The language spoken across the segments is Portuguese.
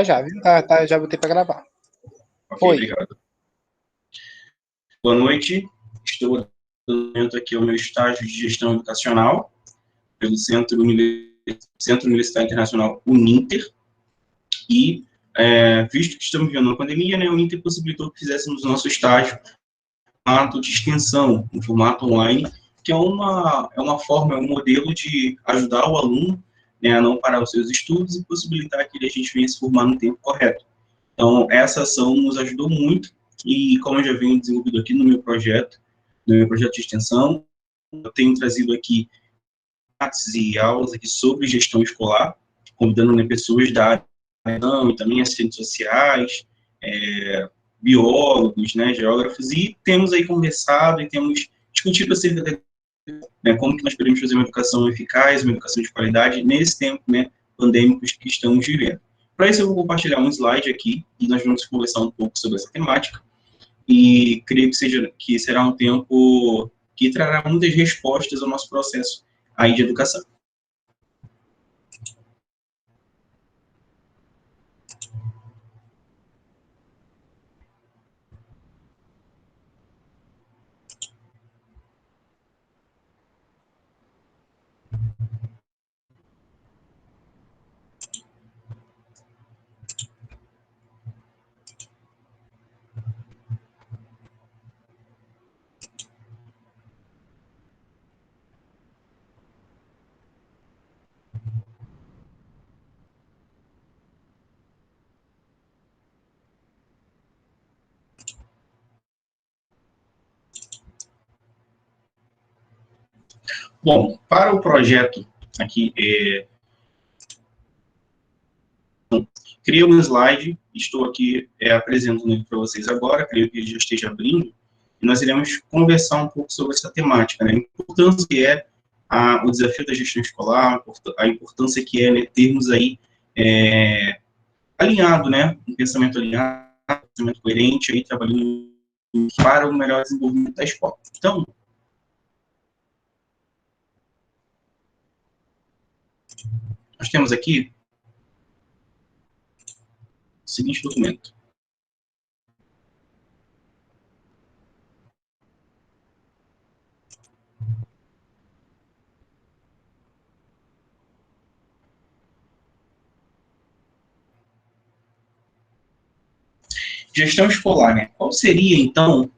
Já, viu? Já botei para gravar. Ok, obrigado. Boa noite. Estou dando aqui o meu estágio de gestão educacional pelo Centro Universitário Internacional Uninter. E, visto que estamos vivendo uma pandemia, né, o Uninter possibilitou que fizéssemos o nosso estágio em formato de extensão, em formato online, que é uma forma, é um modelo de ajudar o aluno, né, a não parar os seus estudos e possibilitar que a gente venha se formar no tempo correto. Então, essa ação nos ajudou muito e, como eu já venho desenvolvido aqui no meu projeto de extensão, eu tenho trazido aqui debates e aulas aqui sobre gestão escolar, convidando, né, pessoas da área e também assistentes sociais, biólogos, né, geógrafos, e temos aí conversado e temos discutido acerca de, né, como que nós podemos fazer uma educação eficaz, uma educação de qualidade nesse tempo, né, pandêmicos que estamos vivendo. Para isso, eu vou compartilhar um slide aqui e nós vamos conversar um pouco sobre essa temática. E creio que será um tempo que trará muitas respostas ao nosso processo aí de educação. Bom, para o projeto aqui, criei um slide, estou aqui apresentando ele para vocês agora, creio que ele já esteja abrindo, e nós iremos conversar um pouco sobre essa temática, né? A importância que é o desafio da gestão escolar, a importância que é, né, termos aí alinhado, né, um pensamento alinhado, um pensamento coerente, aí, trabalhando para o melhor desenvolvimento da escola. Então, nós temos aqui o seguinte documento. Gestão escolar, né? Qual seria, então,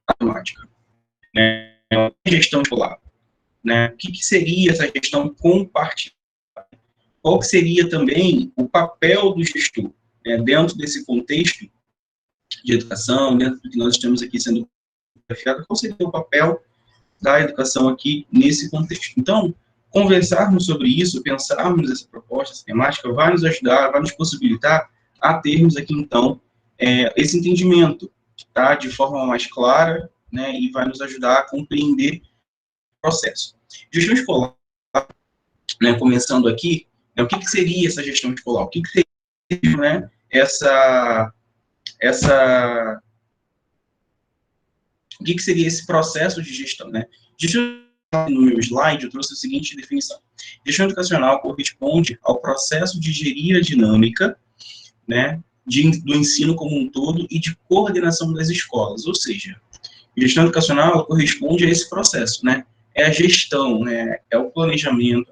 a temática? Né? Gestão escolar, né? O que seria essa gestão compartilhada? Qual que seria também o papel do gestor, né, dentro desse contexto de educação, dentro do que nós estamos aqui sendo desafiados? Qual seria o papel da educação aqui nesse contexto? Então, conversarmos sobre isso, pensarmos essa proposta, essa temática, vai nos ajudar, vai nos possibilitar a termos aqui, então, esse entendimento, tá, de forma mais clara, né, e vai nos ajudar a compreender o processo. Gestão escolar, né, começando aqui, né, o que seria essa gestão escolar? O que seria, né, o que seria esse processo de gestão, né? Gestão, no meu slide, eu trouxe a seguinte definição. Gestão educacional corresponde ao processo de gerir a dinâmica, né, do ensino como um todo e de coordenação das escolas, ou seja, gestão educacional corresponde a esse processo, né? É a gestão, né? É o planejamento,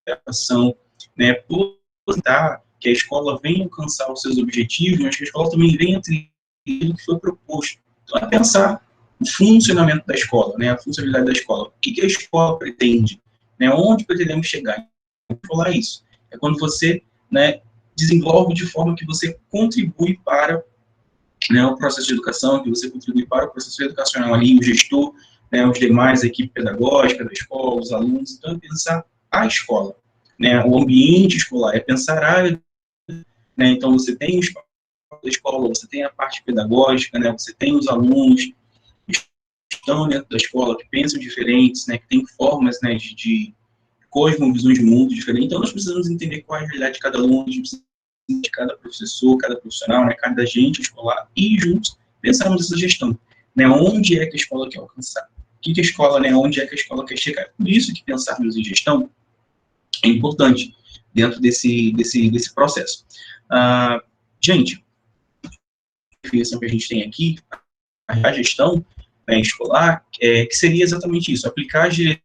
é a ação, né? Para que a escola venha alcançar os seus objetivos, mas que a escola também venha trilhar o que foi proposto. Então, é pensar o funcionamento da escola, né? A funcionalidade da escola. O que a escola pretende, né? Onde pretendemos chegar? Vou falar isso. É quando você, né, desenvolve de forma que você contribui para, né, o processo de educação, que você contribui para o processo educacional ali, o gestor, né, os demais, a equipe pedagógica da escola, os alunos. Então, é pensar a escola, né, o ambiente escolar, é pensar a, né, então você tem o espaço da escola, você tem a parte pedagógica, né, você tem os alunos que estão dentro da escola, que pensam diferentes, né, que têm formas, né, de cosmovisões de mundo diferentes. Então, nós precisamos entender qual é a realidade de cada aluno, de cada professor, cada profissional, né, cada agente escolar, e juntos pensarmos essa gestão, né, onde é que a escola quer alcançar, o que a escola, né, onde é que a escola quer chegar. Por isso que pensarmos em gestão é importante, dentro desse processo. Gente, a definição que a gente tem aqui, a gestão, né, escolar, que seria exatamente isso, aplicar as diretrizes,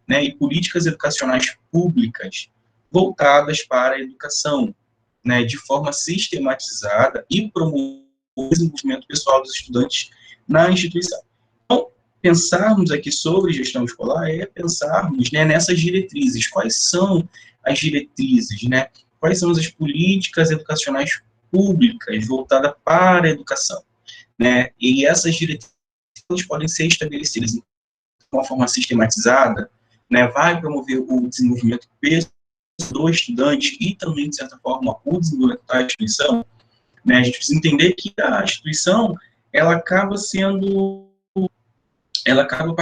né, e políticas educacionais públicas voltadas para a educação, né, de forma sistematizada e promover o desenvolvimento pessoal dos estudantes na instituição. Então, pensarmos aqui sobre gestão escolar é pensarmos, né, nessas diretrizes. Quais são as diretrizes, né? Quais são as políticas educacionais públicas voltadas para a educação, né? E essas diretrizes podem ser estabelecidas de uma forma sistematizada, né? Vai promover o desenvolvimento pessoal do estudante e também, de certa forma, o desenvolvimento da instituição, né? A gente precisa entender que a instituição, ela acaba sendo, ela acaba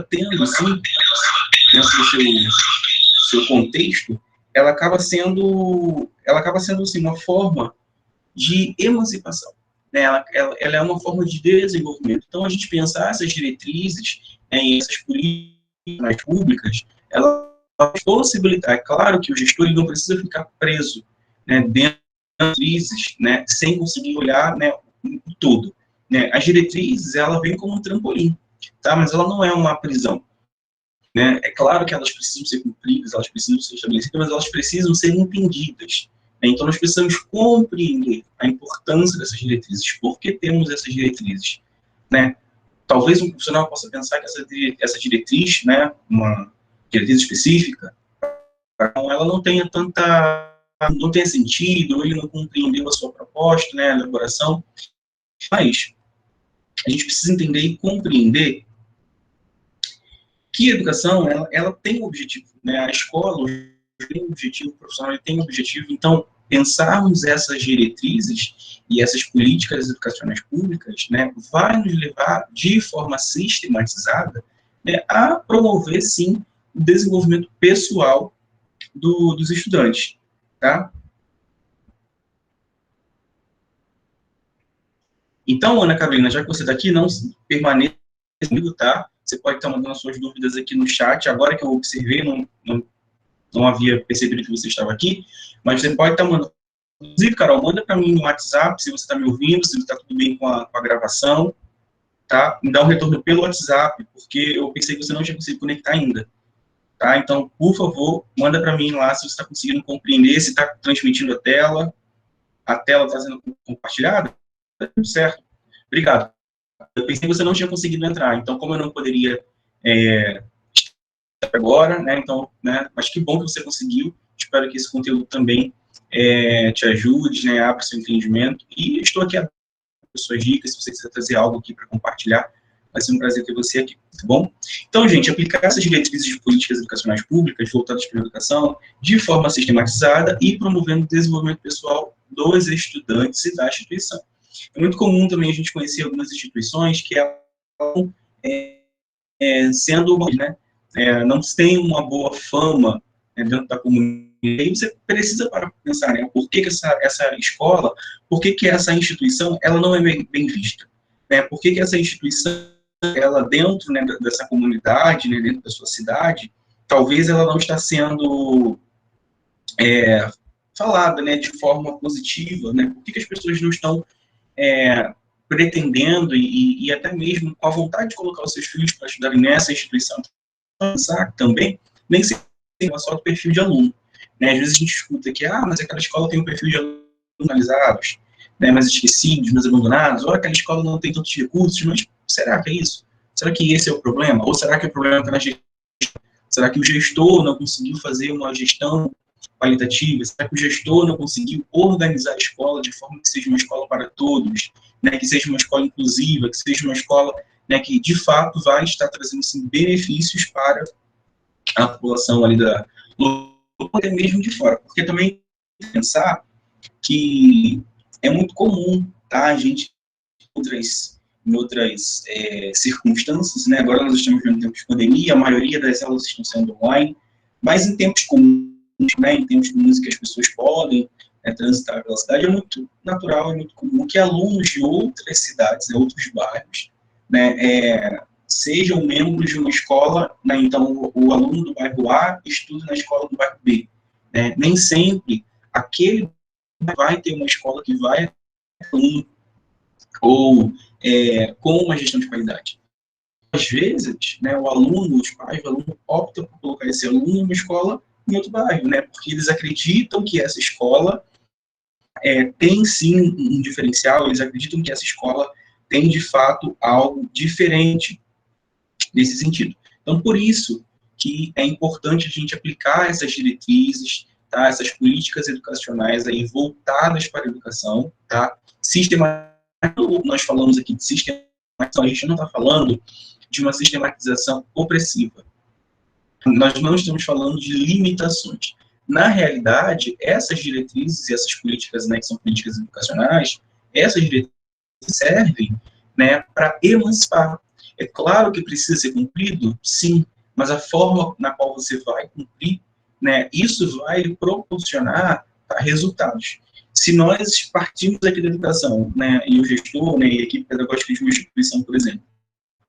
tendo, assim, dentro do seu contexto, ela acaba sendo, assim, uma forma de emancipação, né? Ela é uma forma de desenvolvimento. Então, a gente pensar essas diretrizes, em essas políticas públicas, ela possibilitar, é claro que o gestor ele não precisa ficar preso, né, dentro das diretrizes, né, sem conseguir olhar, né, o todo, né? As diretrizes, ela vem como um trampolim, tá? Mas ela não é uma prisão, né? É claro que elas precisam ser cumpridas, elas precisam ser estabelecidas, mas elas precisam ser entendidas, né? Então, nós precisamos compreender a importância dessas diretrizes, por que temos essas diretrizes, né? Talvez um profissional possa pensar que essa diretriz, né, uma diretriz específica, ela não tenha não tenha sentido, ou ele não compreendeu a sua proposta, né, a elaboração, mas a gente precisa entender e compreender que a educação, ela tem um objetivo, né, a escola tem um objetivo, o profissional tem um objetivo, então, pensarmos essas diretrizes e essas políticas educacionais públicas, né, vai nos levar, de forma sistematizada, né, a promover, sim, o desenvolvimento pessoal dos estudantes, tá? Então, Ana Carolina, já que você está aqui, não permaneça comigo, tá? Você pode estar mandando as suas dúvidas aqui no chat, agora que eu observei, não havia percebido que você estava aqui, mas você pode estar mandando. Inclusive, Carol, manda para mim no WhatsApp, se você está me ouvindo, se está tudo bem com a gravação, tá? Me dá um retorno pelo WhatsApp, porque eu pensei que você não tinha conseguido conectar ainda, tá? Então, por favor, manda para mim lá se você está conseguindo compreender, se está transmitindo a tela está sendo compartilhada, tá tudo certo? Obrigado. Eu pensei que você não tinha conseguido entrar, então, como eu não poderia agora, né, então, né, mas que bom que você conseguiu, espero que esse conteúdo também te ajude, né, abra seu entendimento, e estou aqui a suas dicas, se você quiser trazer algo aqui para compartilhar, vai ser um prazer ter você aqui, tá bom? Então, gente, aplicar essas diretrizes de políticas educacionais públicas voltadas para a educação de forma sistematizada e promovendo o desenvolvimento pessoal dos estudantes e da instituição. É muito comum também a gente conhecer algumas instituições que elas sendo, né, não tem uma boa fama, né, dentro da comunidade. E aí você precisa para pensar, né, por que essa escola, por que essa instituição, ela não é bem vista, né? Por que essa instituição, ela dentro, né, dessa comunidade, né, dentro da sua cidade, talvez ela não está sendo falada, né, de forma positiva, né? Por que as pessoas não estão pretendendo e até mesmo com a vontade de colocar os seus filhos para estudarem nessa instituição? Pensar também, nem sempre só do perfil de aluno, né? Às vezes a gente escuta que, mas aquela escola tem um perfil de alunos analisados, né, mais esquecidos, mais abandonados, ou aquela escola não tem tantos recursos, mas será que é isso? Será que esse é o problema? Ou será que o problema está na gestão? Será que o gestor não conseguiu fazer uma gestão qualitativa? Será que o gestor não conseguiu organizar a escola de forma que seja uma escola para todos, né, que seja uma escola inclusiva, que seja uma escola, né, que de fato vai estar trazendo sim, benefícios para a população ali ou até mesmo de fora? Porque também pensar que é muito comum, tá, a gente em outras circunstâncias, né? Agora nós estamos vivendo tempos de pandemia, a maioria das aulas estão sendo online, mas em tempos comuns, né, em tempos comuns que as pessoas podem transitar pela cidade, é muito natural, é muito comum que alunos de outras cidades, né, outros bairros, né, sejam membros de uma escola, né, então o aluno do bairro A estuda na escola do bairro B, né? Nem sempre aquele vai ter uma escola que vai ou com uma gestão de qualidade. Às vezes, né, o aluno, os pais do aluno optam por colocar esse aluno em uma escola em outro bairro, né? Porque eles acreditam que essa escola tem sim um diferencial, eles acreditam que essa escola tem de fato algo diferente nesse sentido. Então, por isso que é importante a gente aplicar essas diretrizes, tá? Essas políticas educacionais aí voltadas para a educação, tá? Nós falamos aqui de sistematização, a gente não está falando de uma sistematização opressiva. Nós não estamos falando de limitações. Na realidade, essas diretrizes e essas políticas, né, que são políticas educacionais, essas diretrizes servem, né, para emancipar. É claro que precisa ser cumprido, sim, mas a forma na qual você vai cumprir, né, isso vai proporcionar resultados. Se nós partimos aqui da educação, né, e o gestor, né, e a equipe pedagógica de uma instituição, por exemplo,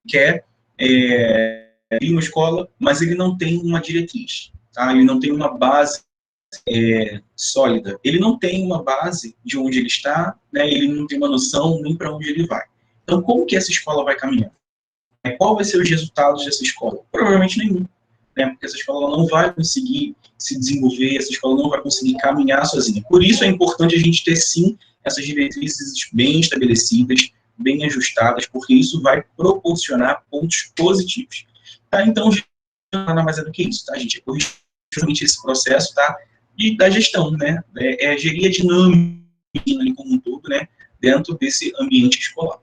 quer ir uma escola, mas ele não tem uma diretriz, tá? Ele não tem uma base sólida, ele não tem uma base de onde ele está, né? Ele não tem uma noção nem para onde ele vai. Então, como que essa escola vai caminhar? Qual vai ser os resultados dessa escola? Provavelmente nenhum, né? Porque essa escola não vai conseguir se desenvolver, essa escola não vai conseguir caminhar sozinha. Por isso é importante a gente ter, sim, essas diretrizes bem estabelecidas, bem ajustadas, porque isso vai proporcionar pontos positivos. Tá? Então, nada mais é do que isso, tá, gente? É corrigir justamente esse processo, tá? E da gestão, né? Gerir a dinâmica como um todo, né? Dentro desse ambiente escolar.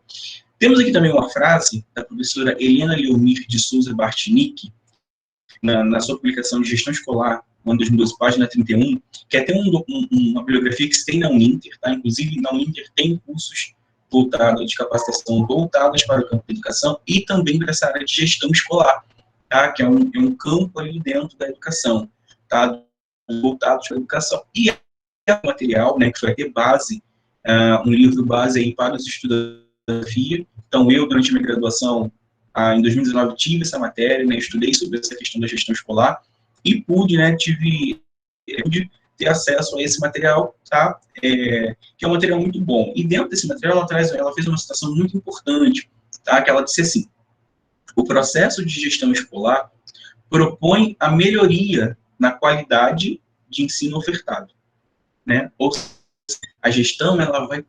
Temos aqui também uma frase da professora Helena Leomir de Souza Bartinic, na sua publicação de Gestão Escolar, ano 2012, página 31, que é até uma bibliografia que se tem na Uninter, tá? Inclusive, na Uninter tem cursos voltados de capacitação voltados para o campo da educação e também para essa área de gestão escolar, tá? Que é um campo ali dentro da educação, tá? Voltados para a educação. E o material, né, que vai ter base, um livro base aí para os estudantes de geografia. Então, eu, durante a minha graduação, em 2019, tive essa matéria, né, estudei sobre essa questão da gestão escolar e pude, né, pude ter acesso a esse material, tá? Que é um material muito bom. E dentro desse material, ela fez uma citação muito importante, tá? Que ela disse assim: o processo de gestão escolar propõe a melhoria na qualidade de ensino ofertado, né? Ou seja, a gestão, ela vai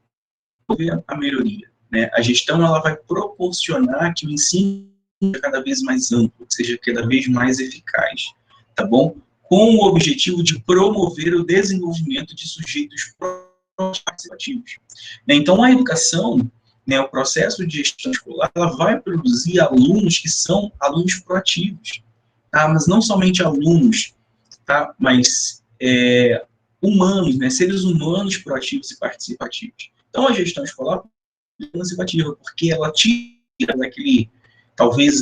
promover a melhoria, né? A gestão, ela vai proporcionar que o ensino seja cada vez mais amplo, seja cada vez mais eficaz, tá bom? Com o objetivo de promover o desenvolvimento de sujeitos participativos. Então, a educação, né, o processo de gestão escolar, ela vai produzir alunos que são alunos proativos, tá? Mas não somente alunos, tá? Mas humanos, né? Seres humanos proativos e participativos. Então, a gestão escolar é emancipativa, porque ela tira daquele, talvez,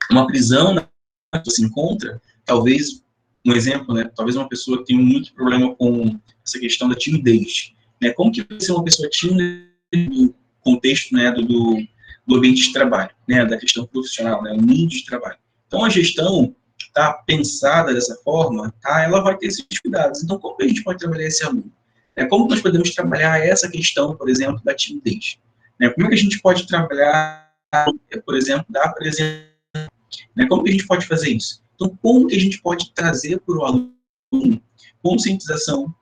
uma prisão que você encontra, talvez, um exemplo, né? Talvez uma pessoa que tem muito problema com essa questão da timidez, né? Como que vai ser uma pessoa tímida no contexto, né, do ambiente de trabalho, né? Da questão profissional, né? O mundo de trabalho. Então, a gestão tá pensada dessa forma, tá? Ela vai ter esses cuidados. Então, como a gente pode trabalhar esse aluno? Como nós podemos trabalhar essa questão, por exemplo, da timidez? Como é que a gente pode trabalhar, por exemplo, da apresentação? Como que a gente pode fazer isso? Então, como que a gente pode trazer para o aluno conscientização?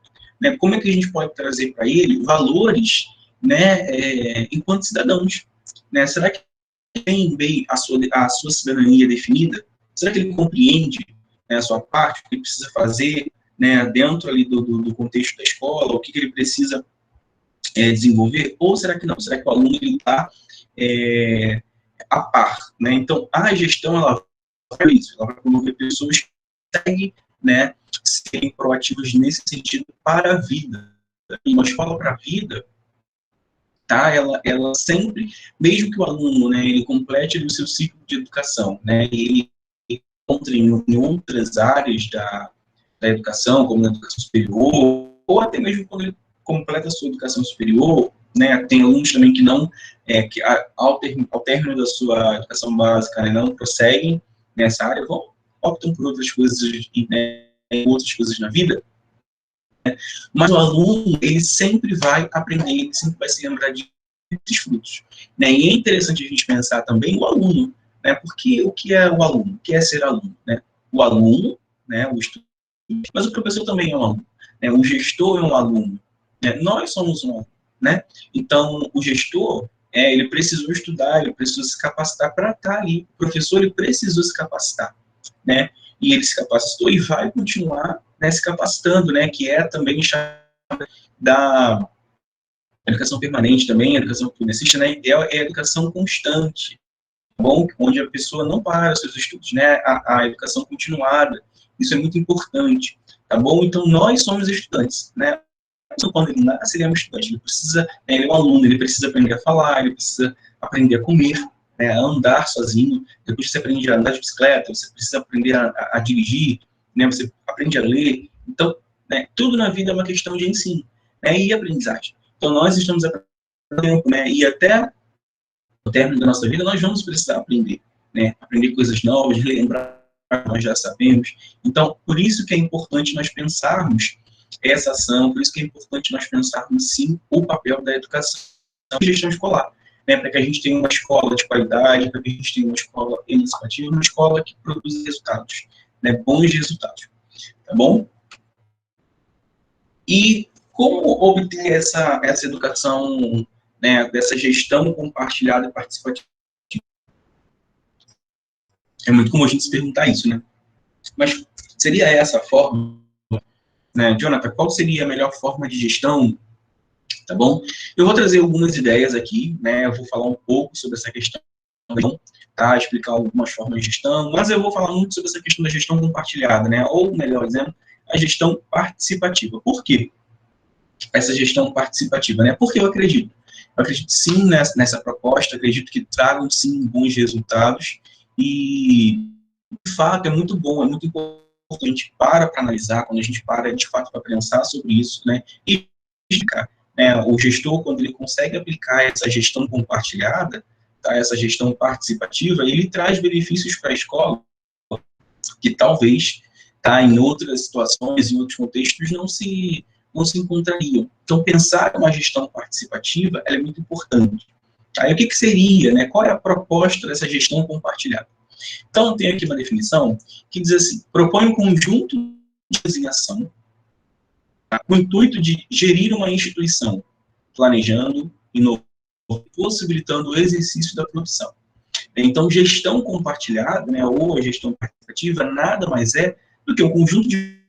Como é que a gente pode trazer para ele valores, né, enquanto cidadãos? Será que ele tem bem a sua cidadania definida? Será que ele compreende, né, a sua parte, o que ele precisa fazer, né, dentro ali do contexto da escola, o que ele precisa desenvolver? Ou será que não? Será que o aluno está a par, né? Então, a gestão, ela vai isso, ela vai promover pessoas que conseguem, né, serem proativas nesse sentido para a vida. E uma escola para a vida, tá? Ela sempre, mesmo que o aluno, né, ele complete ali o seu ciclo de educação, né, e ele encontre em outras áreas da educação, como na educação superior, ou até mesmo quando ele completa a sua educação superior, né, tem alunos também que não, que ao término da sua educação básica, né, não prosseguem nessa área, optam por outras coisas, né, em outras coisas na vida, mas o aluno, ele sempre vai aprender, ele sempre vai se lembrar de esses frutos, né? E é interessante a gente pensar também o aluno, né? Porque o que é o aluno? O que é ser aluno, né? O aluno, né? O estudante, mas o professor também é um aluno, né? O gestor é um aluno, né? Nós somos um aluno, né? Então, o gestor, ele precisou estudar, ele precisou se capacitar para estar ali. O professor, ele precisou se capacitar, né? E ele se capacitou e vai continuar, né, se capacitando, né? Que é também da educação permanente também, a educação progressista, né? É a educação constante, tá bom? Onde a pessoa não para os seus estudos, né? A educação continuada, isso é muito importante, tá bom? Então, nós somos estudantes, né? Então, quando ele nasce, ele é um estudante, ele precisa, né, ele é um aluno, ele precisa aprender a falar, ele precisa aprender a comer, né, a andar sozinho, depois você aprende a andar de bicicleta, você precisa aprender a dirigir, né, você aprende a ler. Então, né, tudo na vida é uma questão de ensino, né, e aprendizagem. Então, nós estamos aprendendo, né, e até o término da nossa vida, nós vamos precisar aprender, né, aprender coisas novas, lembrar o que nós já sabemos. Então, por isso que é importante nós pensarmos essa ação, por isso que é importante nós pensarmos, sim, o papel da educação e gestão escolar, né, para que a gente tenha uma escola de qualidade, para que a gente tenha uma escola emancipativa, uma escola que produza resultados, né, bons resultados, tá bom? E como obter essa educação, né, dessa gestão compartilhada e participativa? É muito comum a gente se perguntar isso, né? Mas seria essa a forma, né? Jonathan, qual seria a melhor forma de gestão? Tá bom? Eu vou trazer algumas ideias aqui, né? Eu vou falar um pouco sobre essa questão, tá? Explicar algumas formas de gestão, mas eu vou falar muito sobre essa questão da gestão compartilhada, né? Ou, melhor dizendo, a gestão participativa. Por quê? Essa gestão participativa, né? Porque eu acredito sim nessa proposta, acredito que tragam sim bons resultados e, de fato, é muito bom, é muito importante a gente para analisar, quando a gente para, de fato, para pensar sobre isso, né? E explicar, né? O gestor, quando ele consegue aplicar essa gestão compartilhada, tá? Essa gestão participativa, ele traz benefícios para a escola que talvez, tá, em outras situações, em outros contextos, não se encontrariam. Então, pensar uma gestão participativa é muito importante. Aí, o que seria, né? Qual é a proposta dessa gestão compartilhada? Então, tem aqui uma definição que diz assim: propõe um conjunto de designação, tá, com o intuito de gerir uma instituição, planejando, inovando, possibilitando o exercício da profissão. Então, gestão compartilhada, né, ou a gestão participativa, nada mais é do que um conjunto de,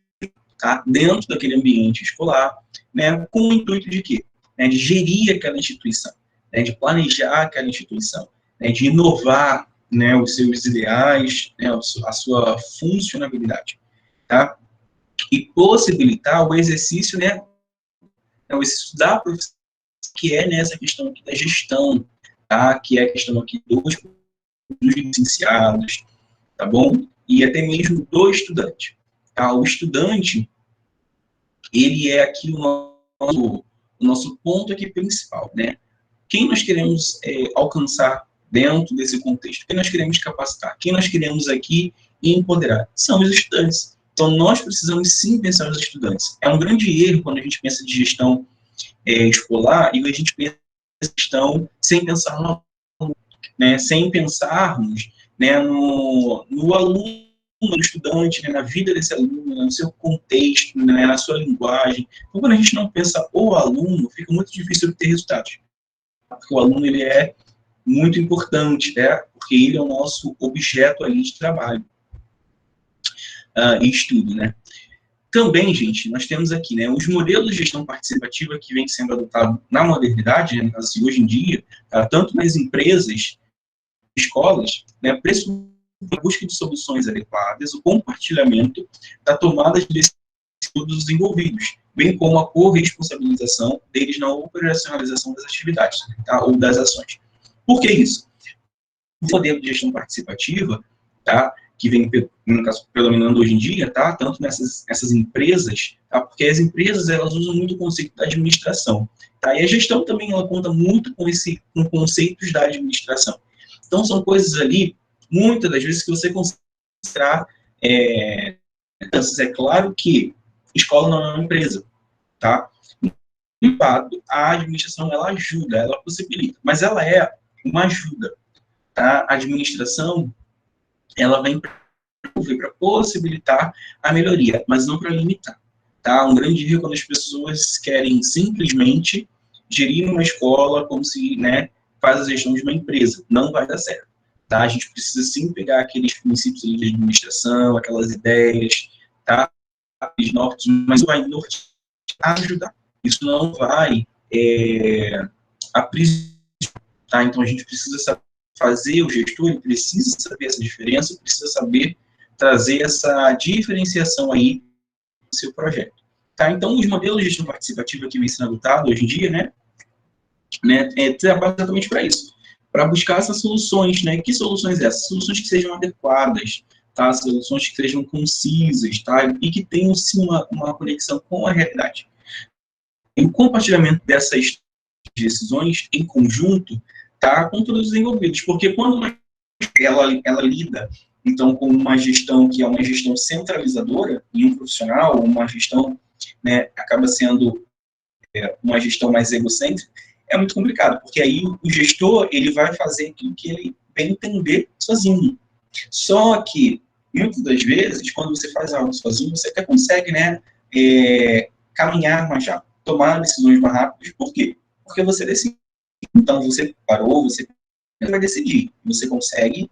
tá, dentro daquele ambiente escolar, né, com o intuito de quê? Né, de gerir aquela instituição, né, de planejar aquela instituição, né, de inovar, né, os seus ideais, né, a sua funcionabilidade, tá? E possibilitar o exercício, né, o exercício da profissão, que é nessa questão aqui da gestão, tá? Que é a questão aqui dos licenciados, tá bom? E até mesmo do estudante. Tá? O estudante, ele é aqui o nosso ponto aqui principal, né? Quem nós queremos alcançar dentro desse contexto? Quem nós queremos capacitar? Quem nós queremos aqui empoderar? São os estudantes. Então, nós precisamos sim pensar nos estudantes. É um grande erro quando a gente pensa de gestão escolar e a gente pensa em gestão sem pensar no aluno, né? Sem pensarmos, né, no aluno, no estudante, né, na vida desse aluno, no seu contexto, né, na sua linguagem. Então, quando a gente não pensa o aluno, fica muito difícil obter resultados. Porque o aluno, ele é muito importante, né, porque ele é o nosso objeto ali de trabalho e estudo, né. Também, gente, nós temos aqui, né, os modelos de gestão participativa que vem sendo adotados na modernidade, né, assim, hoje em dia, tanto nas empresas, escolas, né, pressupõe a busca de soluções adequadas, o compartilhamento da tomada de decisões dos envolvidos, bem como a corresponsabilização deles na operacionalização das atividades, tá, ou das ações. Por que isso? O modelo de gestão participativa, tá, que vem, no caso, predominando hoje em dia, tá, tanto nessas empresas, tá, porque as empresas, elas usam muito o conceito da administração, tá, e a gestão também, ela conta muito com conceitos da administração. Então, são coisas ali, muitas das vezes, que você consegue mostrar É claro que escola não é uma empresa, tá? No lado, a administração, ela ajuda, ela possibilita, mas ela é uma ajuda, tá? A administração, ela vem para possibilitar a melhoria, mas não para limitar, tá? Um grande erro quando as pessoas querem simplesmente gerir uma escola como se, né, faz a gestão de uma empresa. Não vai dar certo, tá? A gente precisa sim pegar aqueles princípios de administração, aquelas ideias, tá? Aqueles nortes, mas vai ajudar. Isso não vai aprisionar, tá? Então a gente precisa saber fazer, o gestor ele precisa saber essa diferença, precisa saber trazer essa diferenciação aí do seu projeto. Tá? Então, os modelos de gestão participativa que vem sendo adotados hoje em dia, trabalham exatamente para isso, para buscar essas soluções, né? Que soluções essas? Soluções que sejam adequadas, tá? Soluções que sejam concisas, tá? E que tenham, sim, uma conexão com a realidade. E o compartilhamento dessas decisões em conjunto, tá? Com todos os envolvidos, porque quando ela lida, então, com uma gestão que é uma gestão centralizadora em um profissional, uma gestão, né, acaba sendo uma gestão mais egocêntrica, é muito complicado, porque aí o gestor, ele vai fazer aquilo que ele bem entender sozinho. Só que, muitas das vezes, quando você faz algo sozinho, você até consegue, né, caminhar mais rápido, tomar decisões mais rápidas. Por quê? Porque você decide. Então, você parou, você vai decidir, você consegue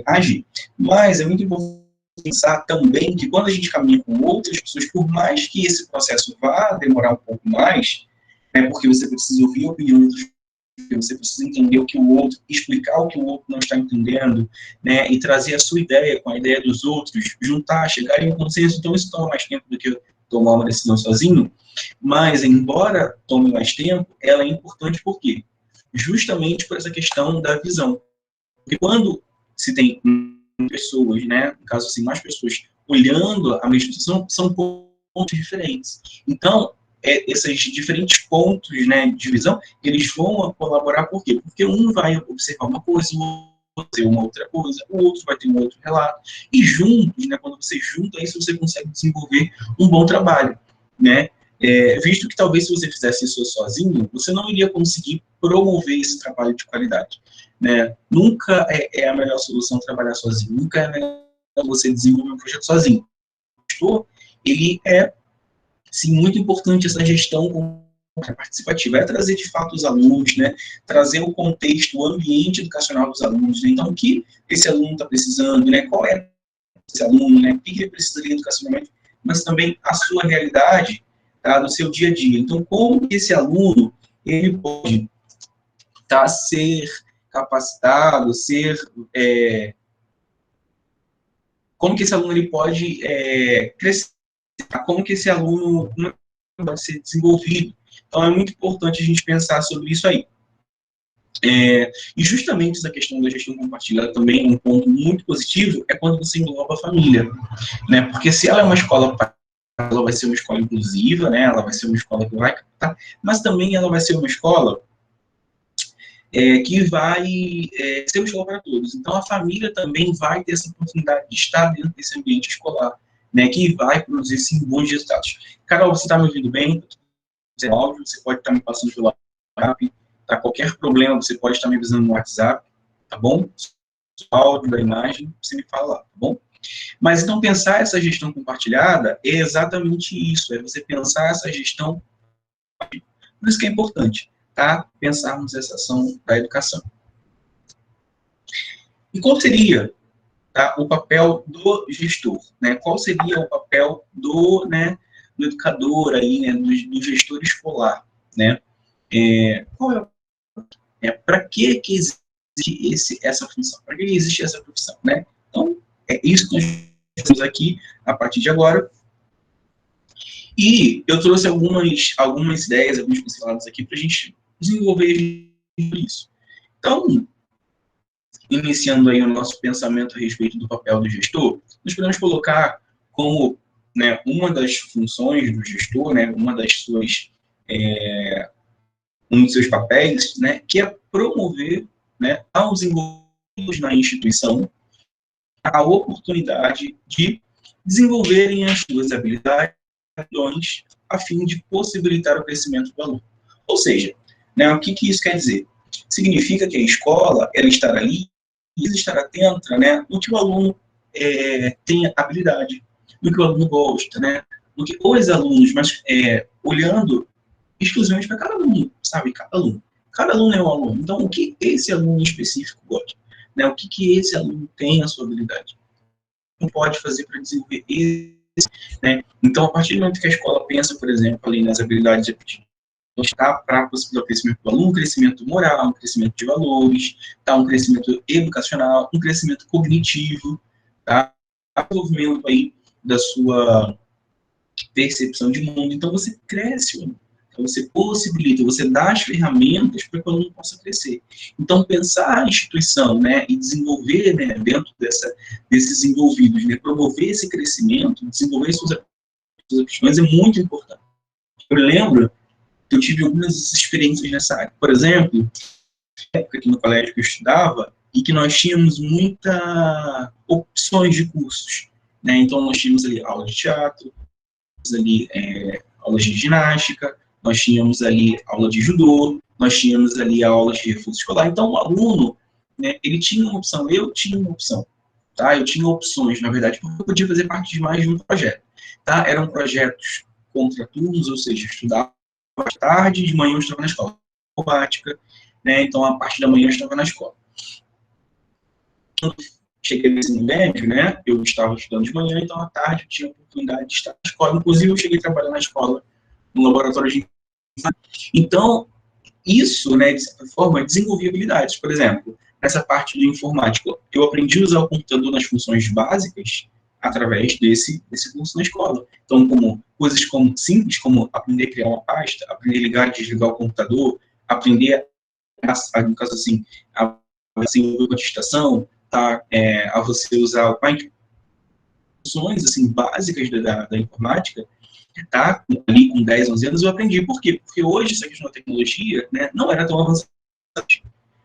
agir. Mas é muito importante pensar também que quando a gente caminha com outras pessoas, por mais que esse processo vá demorar um pouco mais, porque você precisa ouvir a opinião de outras pessoas, você precisa entender o que o outro, explicar o que o outro não está entendendo, né, e trazer a sua ideia com a ideia dos outros, juntar, chegar em um consenso. Então isso toma mais tempo do que tomar uma decisão sozinho, mas embora tome mais tempo, ela é importante por quê? Justamente por essa questão da visão. Porque quando se tem pessoas, né, no caso assim, mais pessoas olhando a mesma situação, são pontos diferentes. Então, esses diferentes pontos, né, de visão, eles vão colaborar por quê? Porque um vai observar uma coisa, o outro vai ter uma outra coisa, o outro vai ter um outro relato, e juntos, né, quando você junta isso, você consegue desenvolver um bom trabalho, né? Visto que talvez se você fizesse isso sozinho, você não iria conseguir promover esse trabalho de qualidade, né? Nunca é a melhor solução trabalhar sozinho, nunca é melhor você desenvolver um projeto sozinho. Ele sim, muito importante essa gestão participativa, trazer de fato os alunos, né, trazer o contexto, o ambiente educacional dos alunos, né? Então o que esse aluno está precisando, né, qual é esse aluno, né, o que ele precisa de educacionamento, mas também a sua realidade, tá, do seu dia a dia. Então como que esse aluno ele pode ser capacitado, como que esse aluno ele pode crescer, como que esse aluno pode ser desenvolvido. Então, é muito importante a gente pensar sobre isso aí. E justamente essa questão da gestão compartilhada também, um ponto muito positivo, é quando você engloba a família, né? Porque se ela é uma escola, ela vai ser uma escola inclusiva, né? Ela vai ser uma escola que vai captar, mas também ela vai ser uma escola que vai ser uma escola para todos. Então, a família também vai ter essa oportunidade de estar dentro desse ambiente escolar, né? Que vai produzir, sim, bons resultados. Carol, você está me ouvindo bem? Áudio, você pode estar me passando pelo WhatsApp, tá? Qualquer problema, você pode estar me avisando no WhatsApp, tá bom? O áudio, da imagem, você me fala lá, tá bom? Mas então, pensar essa gestão compartilhada é exatamente isso, é você pensar essa gestão, por isso que é importante, tá? Pensarmos essa ação da educação. E qual seria, tá, o papel do gestor, né? Qual seria o papel do educador aí, né, do gestor escolar, né? Qual para que existe essa função? Para que existe essa profissão, né? Então, é isso que nós temos aqui a partir de agora. E eu trouxe algumas ideias, alguns pinceladas aqui para a gente desenvolver isso. Então, iniciando aí o nosso pensamento a respeito do papel do gestor, nós podemos colocar como, né, uma das funções do gestor, né, um dos seus papéis, né, que é promover, né, aos envolvidos na instituição a oportunidade de desenvolverem as suas habilidades a fim de possibilitar o crescimento do aluno. Ou seja, né, o que isso quer dizer? Significa que a escola, ela estará ali e estar atenta, né, no que o aluno tem habilidade, no que o aluno gosta, né, no que os alunos, mas olhando exclusivamente para cada aluno, sabe? Cada aluno. Cada aluno é um aluno. Então, o que esse aluno específico gosta? Né? O que esse aluno tem a sua habilidade? Não pode fazer para desenvolver esse, né? Então, a partir do momento que a escola pensa, por exemplo, ali nas habilidades de aptidão, está para possibilitar o crescimento do aluno, um crescimento moral, um crescimento de valores, tá? Um crescimento educacional, um crescimento cognitivo, tá? O desenvolvimento aí da sua percepção de mundo. Então, você cresce, então, você possibilita, você dá as ferramentas para que o aluno possa crescer. Então, pensar a instituição, né, e desenvolver, né, dentro desses envolvidos, né, promover esse crescimento, desenvolver suas aptidões é muito importante. Eu lembro que eu tive algumas experiências nessa área. Por exemplo, na época aqui no colégio que eu estudava, e que nós tínhamos muitas opções de cursos, né? Então, nós tínhamos ali aula de teatro, ali aulas de ginástica, nós tínhamos ali aula de judô, nós tínhamos ali aulas de reforço escolar. Então, o aluno, né, ele tinha uma opção, eu tinha uma opção, tá? Eu tinha opções, na verdade, porque eu podia fazer parte de mais de um projeto, tá? Eram projetos contra turnos, ou seja, estudava à tarde, de manhã eu estava na escola robótica, né? Então, a parte da manhã eu estava na escola. Cheguei nesse médio, né? Eu estava estudando de manhã, então à tarde eu tinha a oportunidade de estar na escola. Inclusive, eu cheguei a trabalhar na escola, no laboratório de. Então, isso, né, de certa forma, desenvolvia habilidades. Por exemplo, nessa parte de informática, eu aprendi a usar o computador nas funções básicas através desse curso na escola. Então, como coisas simples como aprender a criar uma pasta, aprender a ligar e desligar o computador, aprender no caso assim, a desenvolver uma digitação, tá? A você usar o Python, funções assim, básicas da informática, tá? Ali com 10, 11 anos eu aprendi. Por quê? Porque hoje essa questão da tecnologia, né, não era tão avançada.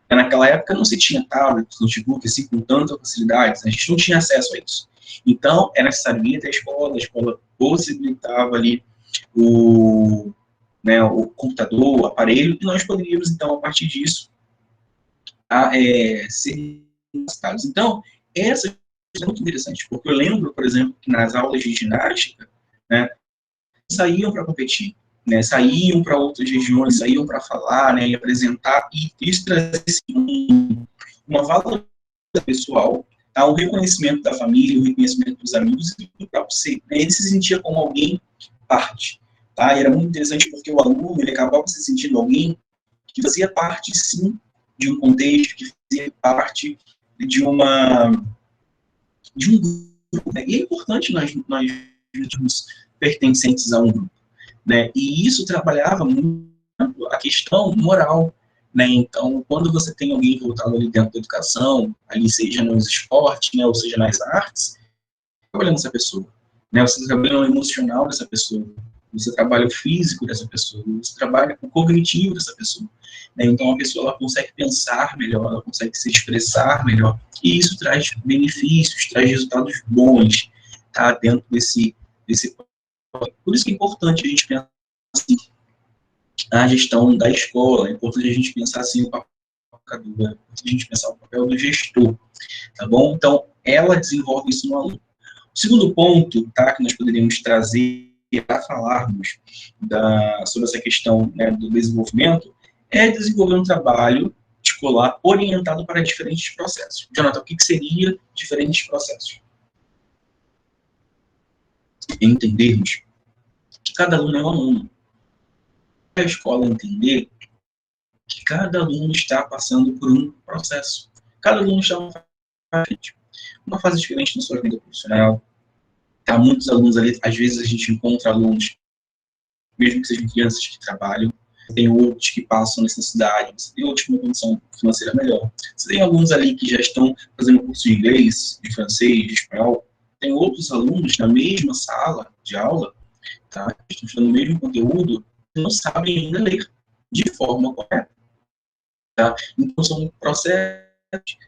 Naquela época não se tinha tablet, notebook, assim, com tanta facilidade, a gente não tinha acesso a isso. Então, era necessário ir até a escola possibilitava ali né, o computador, o aparelho, e nós poderíamos, então, a partir disso, ser capacitados. Então, essa é muito interessante, porque eu lembro, por exemplo, que nas aulas de ginástica, né, saíam para competir, né, saíam para outras regiões, saíam para falar, né, e apresentar, e isso trazia uma valorização pessoal, tá, um reconhecimento da família, um reconhecimento dos amigos e do próprio ser. Né, ele se sentia como alguém parte. Tá, e era muito interessante porque o aluno ele acabava se sentindo alguém que fazia parte, sim, de um contexto, que fazia parte de um grupo, né? E é importante nós sermos pertencentes a um grupo, né? E isso trabalhava muito a questão moral, né? Então, quando você tem alguém voltado ali dentro da educação, ali seja nos esportes, né, ou seja nas artes, trabalhando essa pessoa, né? Você trabalha no emocional dessa pessoa, você trabalha o físico dessa pessoa, você trabalha o cognitivo dessa pessoa, né? Então a pessoa ela consegue pensar melhor, ela consegue se expressar melhor, e isso traz benefícios, traz resultados bons, tá? Dentro desse por isso que é importante a gente pensar assim, a gestão da escola, é importante a gente pensar assim o papel do educador, é importante a gente pensar o papel do gestor, tá bom? Então ela desenvolve isso no aluno. O segundo ponto, tá, que nós poderíamos trazer para falarmos sobre essa questão, né, do desenvolvimento é desenvolver um trabalho escolar orientado para diferentes processos. Jonathan, o que seria diferentes processos? Entendermos que cada aluno é um aluno. A escola entender que cada aluno está passando por um processo. Cada aluno está uma fase diferente na sua vida profissional. Há muitos alunos ali, às vezes a gente encontra alunos, mesmo que sejam crianças que trabalham, tem outros que passam necessidade, você tem outros com uma condição financeira melhor. Você tem alunos ali que já estão fazendo curso de inglês, de francês, de espanhol. Tem outros alunos na mesma sala de aula, tá, que estão estudando o mesmo conteúdo, e não sabem ainda ler de forma correta. Tá? Então, são processos.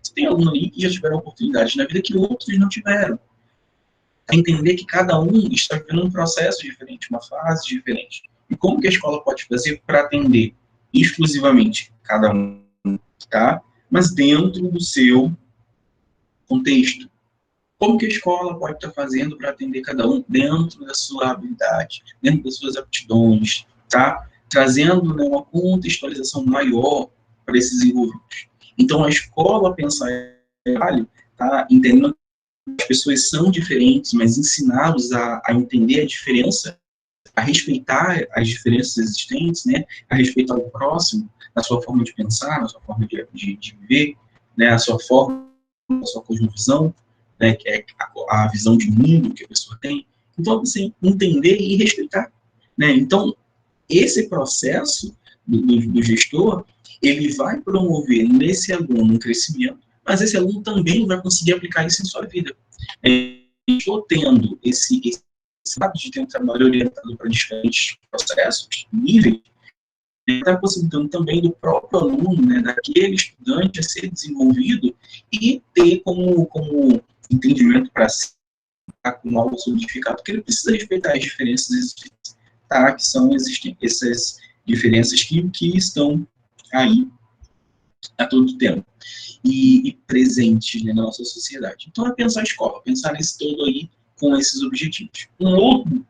Você tem aluno ali que já tiveram oportunidades na vida que outros não tiveram. Entender que cada um está vivendo um processo diferente, uma fase diferente. E como que a escola pode fazer para atender exclusivamente cada um, tá? Mas dentro do seu contexto. Como que a escola pode estar fazendo para atender cada um dentro da sua habilidade, dentro das suas aptidões, tá? Trazendo, né, uma contextualização maior para esses envolvidos. Então, a escola pensar em trabalho, tá? Entendendo que as pessoas são diferentes, mas ensiná-los a entender a diferença, a respeitar as diferenças existentes, né? A respeitar o próximo, na sua forma de pensar, na sua forma de viver, né? A sua forma, a sua cosmovisão, né, que é a visão de mundo que a pessoa tem. Então, você entender e respeitar. Né? Então, esse processo do gestor, ele vai promover nesse aluno um crescimento, mas esse aluno também vai conseguir aplicar isso em sua vida. Estou tendo esse hábito de ter um trabalho orientado para diferentes processos, níveis, está possibilitando também do próprio aluno, né, daquele estudante a ser desenvolvido e ter como entendimento para si, tá, com algo solidificado, porque ele precisa respeitar as diferenças existentes, tá, que existem essas diferenças que estão aí a todo tempo e presentes, né, na nossa sociedade. Então, é pensar a escola, pensar nesse todo aí com esses objetivos. Um outro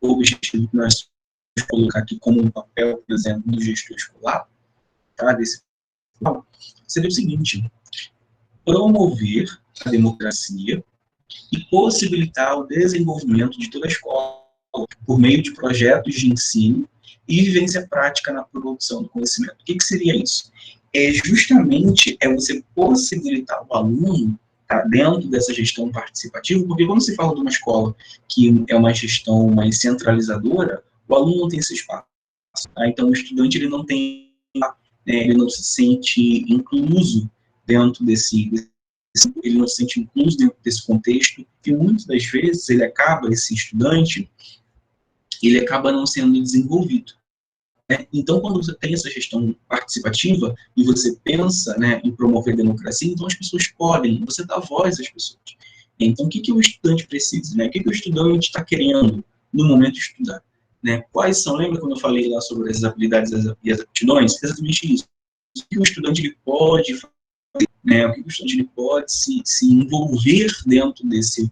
objetivo que nós vamos colocar aqui como um papel, por exemplo, do gestor escolar, tá, seria o seguinte: promover a democracia e possibilitar o desenvolvimento de toda a escola por meio de projetos de ensino e vivência prática na produção do conhecimento. O que seria isso? É você possibilitar o aluno, tá, dentro dessa gestão participativa, porque quando se fala de uma escola que é uma gestão mais centralizadora, o aluno não tem esse espaço. Tá? Então, o estudante ele não se sente incluso dentro ele não se sente incluso dentro desse contexto, e muitas das vezes esse estudante, ele acaba não sendo desenvolvido. Né? Então, quando você tem essa gestão participativa e você pensa, né, em promover a democracia, então as pessoas podem, você dá voz às pessoas. Então, o que o estudante precisa? Né? O que o estudante está querendo no momento de estudar? Né? Quais são, lembra quando eu falei lá sobre as habilidades e as aptidões? Exatamente isso. O que o estudante ele pode fazer, né? O que o estudante ele pode se envolver dentro desse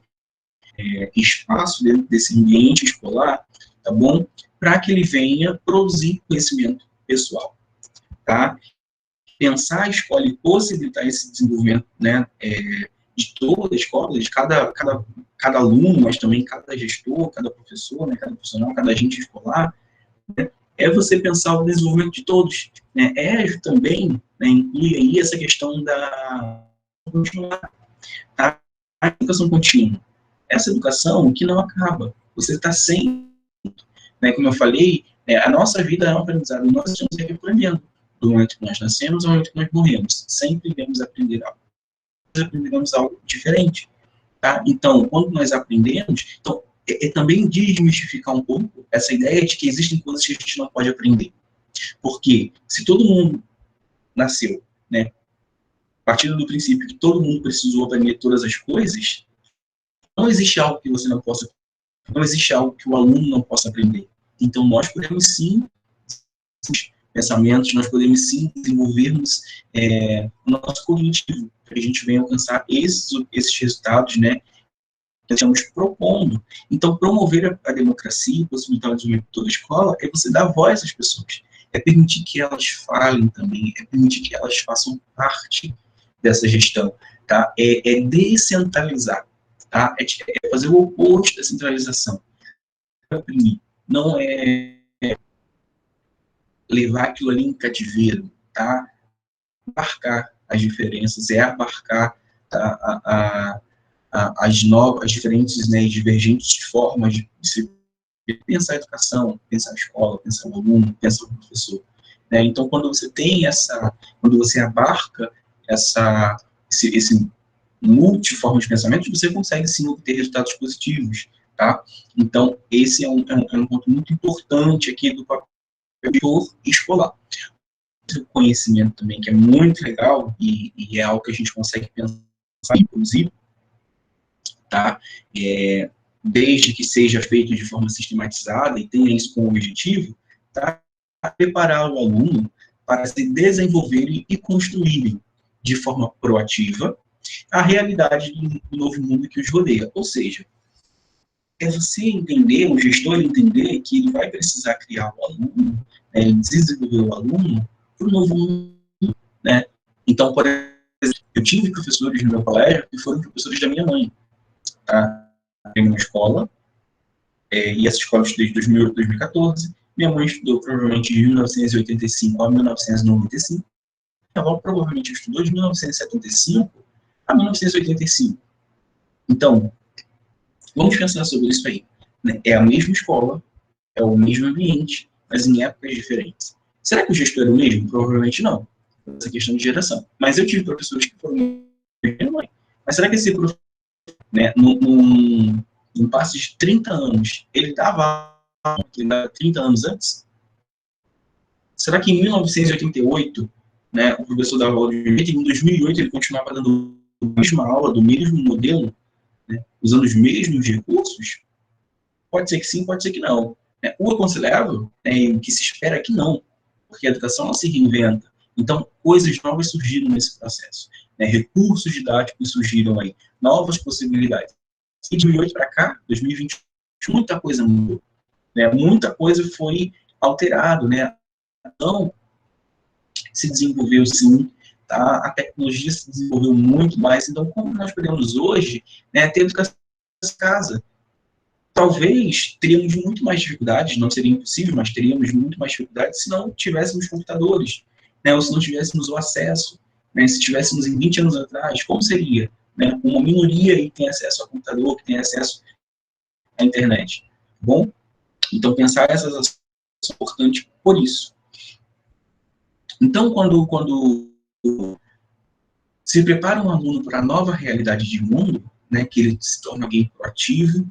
espaço, dentro desse ambiente escolar, tá bom? Para que ele venha produzir conhecimento pessoal, tá? Pensar a escola e possibilitar esse desenvolvimento, né, de toda a escola, de cada aluno, mas também cada gestor, cada professor, né, cada profissional, cada agente escolar, né, é você pensar o desenvolvimento de todos. Né? Também, né, inclui aí essa questão da tá? A educação contínua. Essa educação que não acaba. Você está sempre, né, como eu falei, a nossa vida é um aprendizado. Nós estamos sempre aprendendo. Do momento que nós nascemos ao momento que nós morremos. Sempre devemos aprender algo. Nós aprenderemos algo diferente. Tá? Então, quando nós aprendemos, então, também desmistificar um pouco essa ideia de que existem coisas que a gente não pode aprender. Porque se todo mundo nasceu, né, partindo do princípio que todo mundo precisou aprender todas as coisas, não existe algo que você não possa, não existe algo que o aluno não possa aprender. Então, nós podemos sim, pensamentos, nós podemos sim desenvolvermos o nosso cognitivo, para que a gente venha alcançar esses resultados, né, que estamos propondo. Então, promover a democracia, possibilitar o desenvolvimento de toda a escola, é você dar voz às pessoas, é permitir que elas falem também, é permitir que elas façam parte dessa gestão, tá? É descentralizar, tá? É fazer o oposto da centralização. Não é levar aquilo ali em cativeiro, tá? Abarcar as diferenças, abarcar, tá, as diferentes, né, divergentes formas de se pensar a educação, pensar a escola, pensar o aluno, pensar o professor. Né? Então, quando você abarca esse multiforme de pensamento, você consegue sim obter resultados positivos, tá? Então, esse é um ponto muito importante aqui do papel escolar. Outro conhecimento também que é muito legal e é algo que a gente consegue pensar e produzir tá? Desde que seja feito de forma sistematizada e tenha isso como objetivo, tá? Preparar o aluno para se desenvolverem e construírem de forma proativa a realidade do novo mundo que os rodeia. Ou seja, é você entender, o gestor entender que ele vai precisar criar o aluno, né, desenvolver o aluno para o novo mundo, né? Então, por exemplo, eu tive professores no meu colégio que foram professores da minha mãe, tá? Em uma escola, e essa escola eu estudei de 2008 a 2014, minha mãe estudou provavelmente de 1985 a 1995, minha avó provavelmente estudou de 1975 a 1985. Então, vamos pensar sobre isso aí, né? É a mesma escola, é o mesmo ambiente, mas em épocas diferentes. Será que o gestor era o mesmo? Provavelmente não. Essa questão de geração. Mas eu tive professores que foram mãe. Mas será que esse professor, né, num passo de 30 anos, ele dava 30 anos antes? Será que em 1988, né, o professor dava aula de direito, e em 2008 ele continuava dando a mesma aula, do mesmo modelo, né, usando os mesmos recursos? Pode ser que sim, pode ser que não. O aconselhável, o que se espera é que não, porque a educação ela se reinventa. Então, coisas novas surgiram nesse processo. Recursos didáticos surgiram aí, novas possibilidades. E de 2008 para cá, 2020, muita coisa mudou. Muita coisa foi alterada. Então, se desenvolveu sim, tá? A tecnologia se desenvolveu muito mais. Então, como nós podemos hoje ter educação em casa? Talvez teríamos muito mais dificuldades, não seria impossível, mas teríamos muito mais dificuldades se não tivéssemos computadores, ou se não tivéssemos o acesso, se tivéssemos em 20 anos atrás, como seria? Uma minoria que tem acesso ao computador, que tem acesso à internet. Bom, então pensar essas ações é importante por isso. Então, quando se prepara um aluno para a nova realidade de mundo, que ele se torna alguém proativo,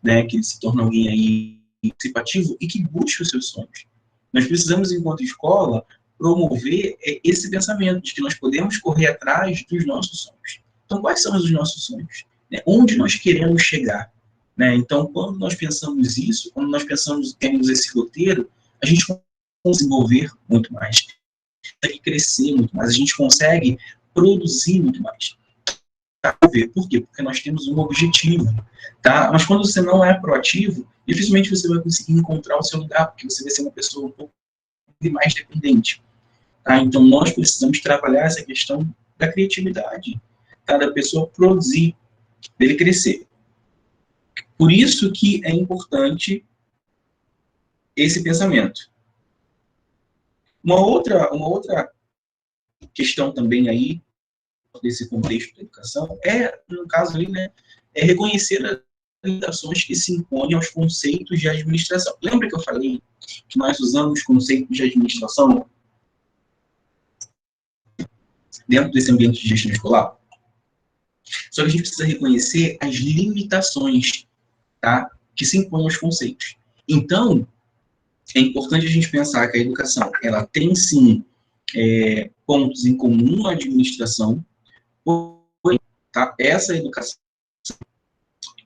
que ele se torna alguém aí participativo e que busque os seus sonhos. Nós precisamos, enquanto escola, promover esse pensamento de que nós podemos correr atrás dos nossos sonhos. Então, quais são os nossos sonhos? Onde nós queremos chegar? Então, quando nós pensamos isso, quando nós temos esse roteiro, a gente consegue desenvolver muito mais, consegue crescer muito mais, a gente consegue produzir muito mais. Por quê? Porque nós temos um objetivo, tá? Mas quando você não é proativo, dificilmente você vai conseguir encontrar o seu lugar, porque você vai ser uma pessoa um pouco mais dependente, tá? Então, nós precisamos trabalhar essa questão da criatividade, tá? Da pessoa produzir, dele crescer. Por isso que é importante esse pensamento. Uma outra questão também aí, desse contexto da educação, no caso aí, é reconhecer as limitações que se impõem aos conceitos de administração. Lembra que eu falei que nós usamos conceitos de administração dentro desse ambiente de gestão escolar? Só que a gente precisa reconhecer as limitações, tá, que se impõem aos conceitos. Então, é importante a gente pensar que a educação, ela tem sim pontos em comum à administração, tá? Essa educação,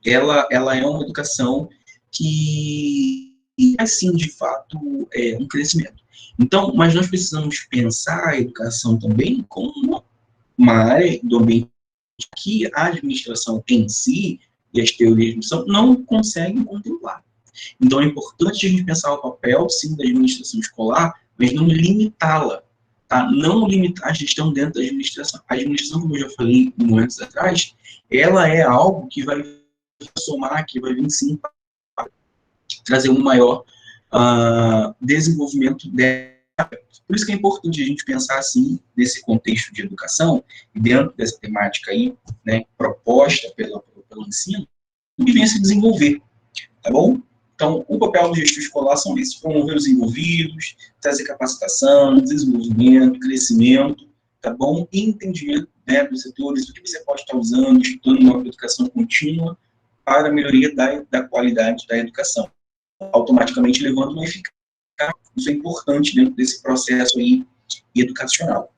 ela é uma educação que é, sim, de fato, um crescimento. Então, mas nós precisamos pensar a educação também como uma área do ambiente que a administração em si e as teorias de administração não conseguem contemplar. Então, é importante a gente pensar o papel, sim, da administração escolar, mas não limitá-la, tá? Não limitar a gestão dentro da administração. A administração, como eu já falei momentos atrás, ela é algo que vai somar, que vai vir, sim, para trazer um maior desenvolvimento dela. Por isso que é importante a gente pensar, assim, nesse contexto de educação, e dentro dessa temática aí, proposta pelo ensino, e venha se desenvolver, tá bom? Então, o papel do gestor escolar são esses: promover os envolvidos, trazer capacitação, desenvolvimento, crescimento, tá bom? E entendimento dos setores, o que você pode estar usando, estudando uma educação contínua para a melhoria da qualidade da educação, automaticamente levando uma eficácia. Isso é importante dentro desse processo aí educacional.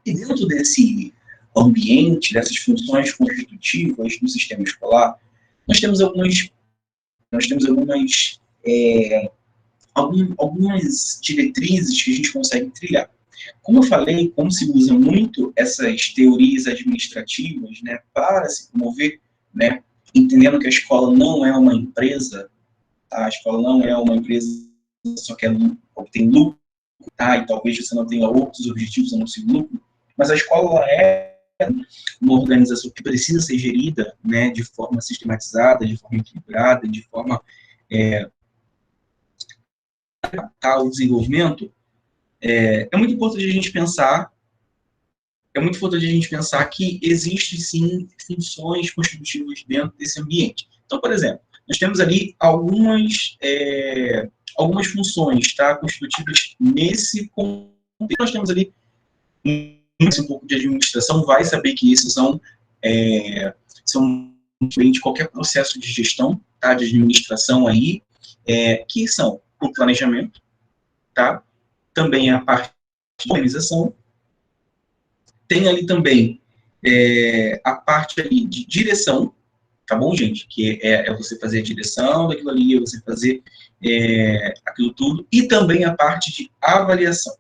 E dentro desse ambiente, dessas funções constitutivas do sistema escolar, nós temos algumas diretrizes que a gente consegue trilhar. Como eu falei, como se usa muito essas teorias administrativas, né, para se promover, né, entendendo que a escola não é uma empresa, tá? A escola não é uma empresa que só quer obter lucro, tá? E talvez você não tenha outros objetivos a não ser lucro, mas a escola é uma organização que precisa ser gerida, né, de forma sistematizada, de forma equilibrada, de forma o desenvolvimento. É muito importante a gente pensar que existem, sim, funções constitutivas dentro desse ambiente. Então, por exemplo, nós temos ali algumas funções, tá, constitutivas nesse contexto. Nós temos ali um pouco de administração, vai saber que isso são de qualquer processo de gestão, tá, de administração aí, que são o planejamento, tá, também a parte de organização, tem ali também a parte ali de direção, tá bom, gente? Que é você fazer a direção daquilo ali, é você fazer aquilo tudo, e também a parte de avaliação.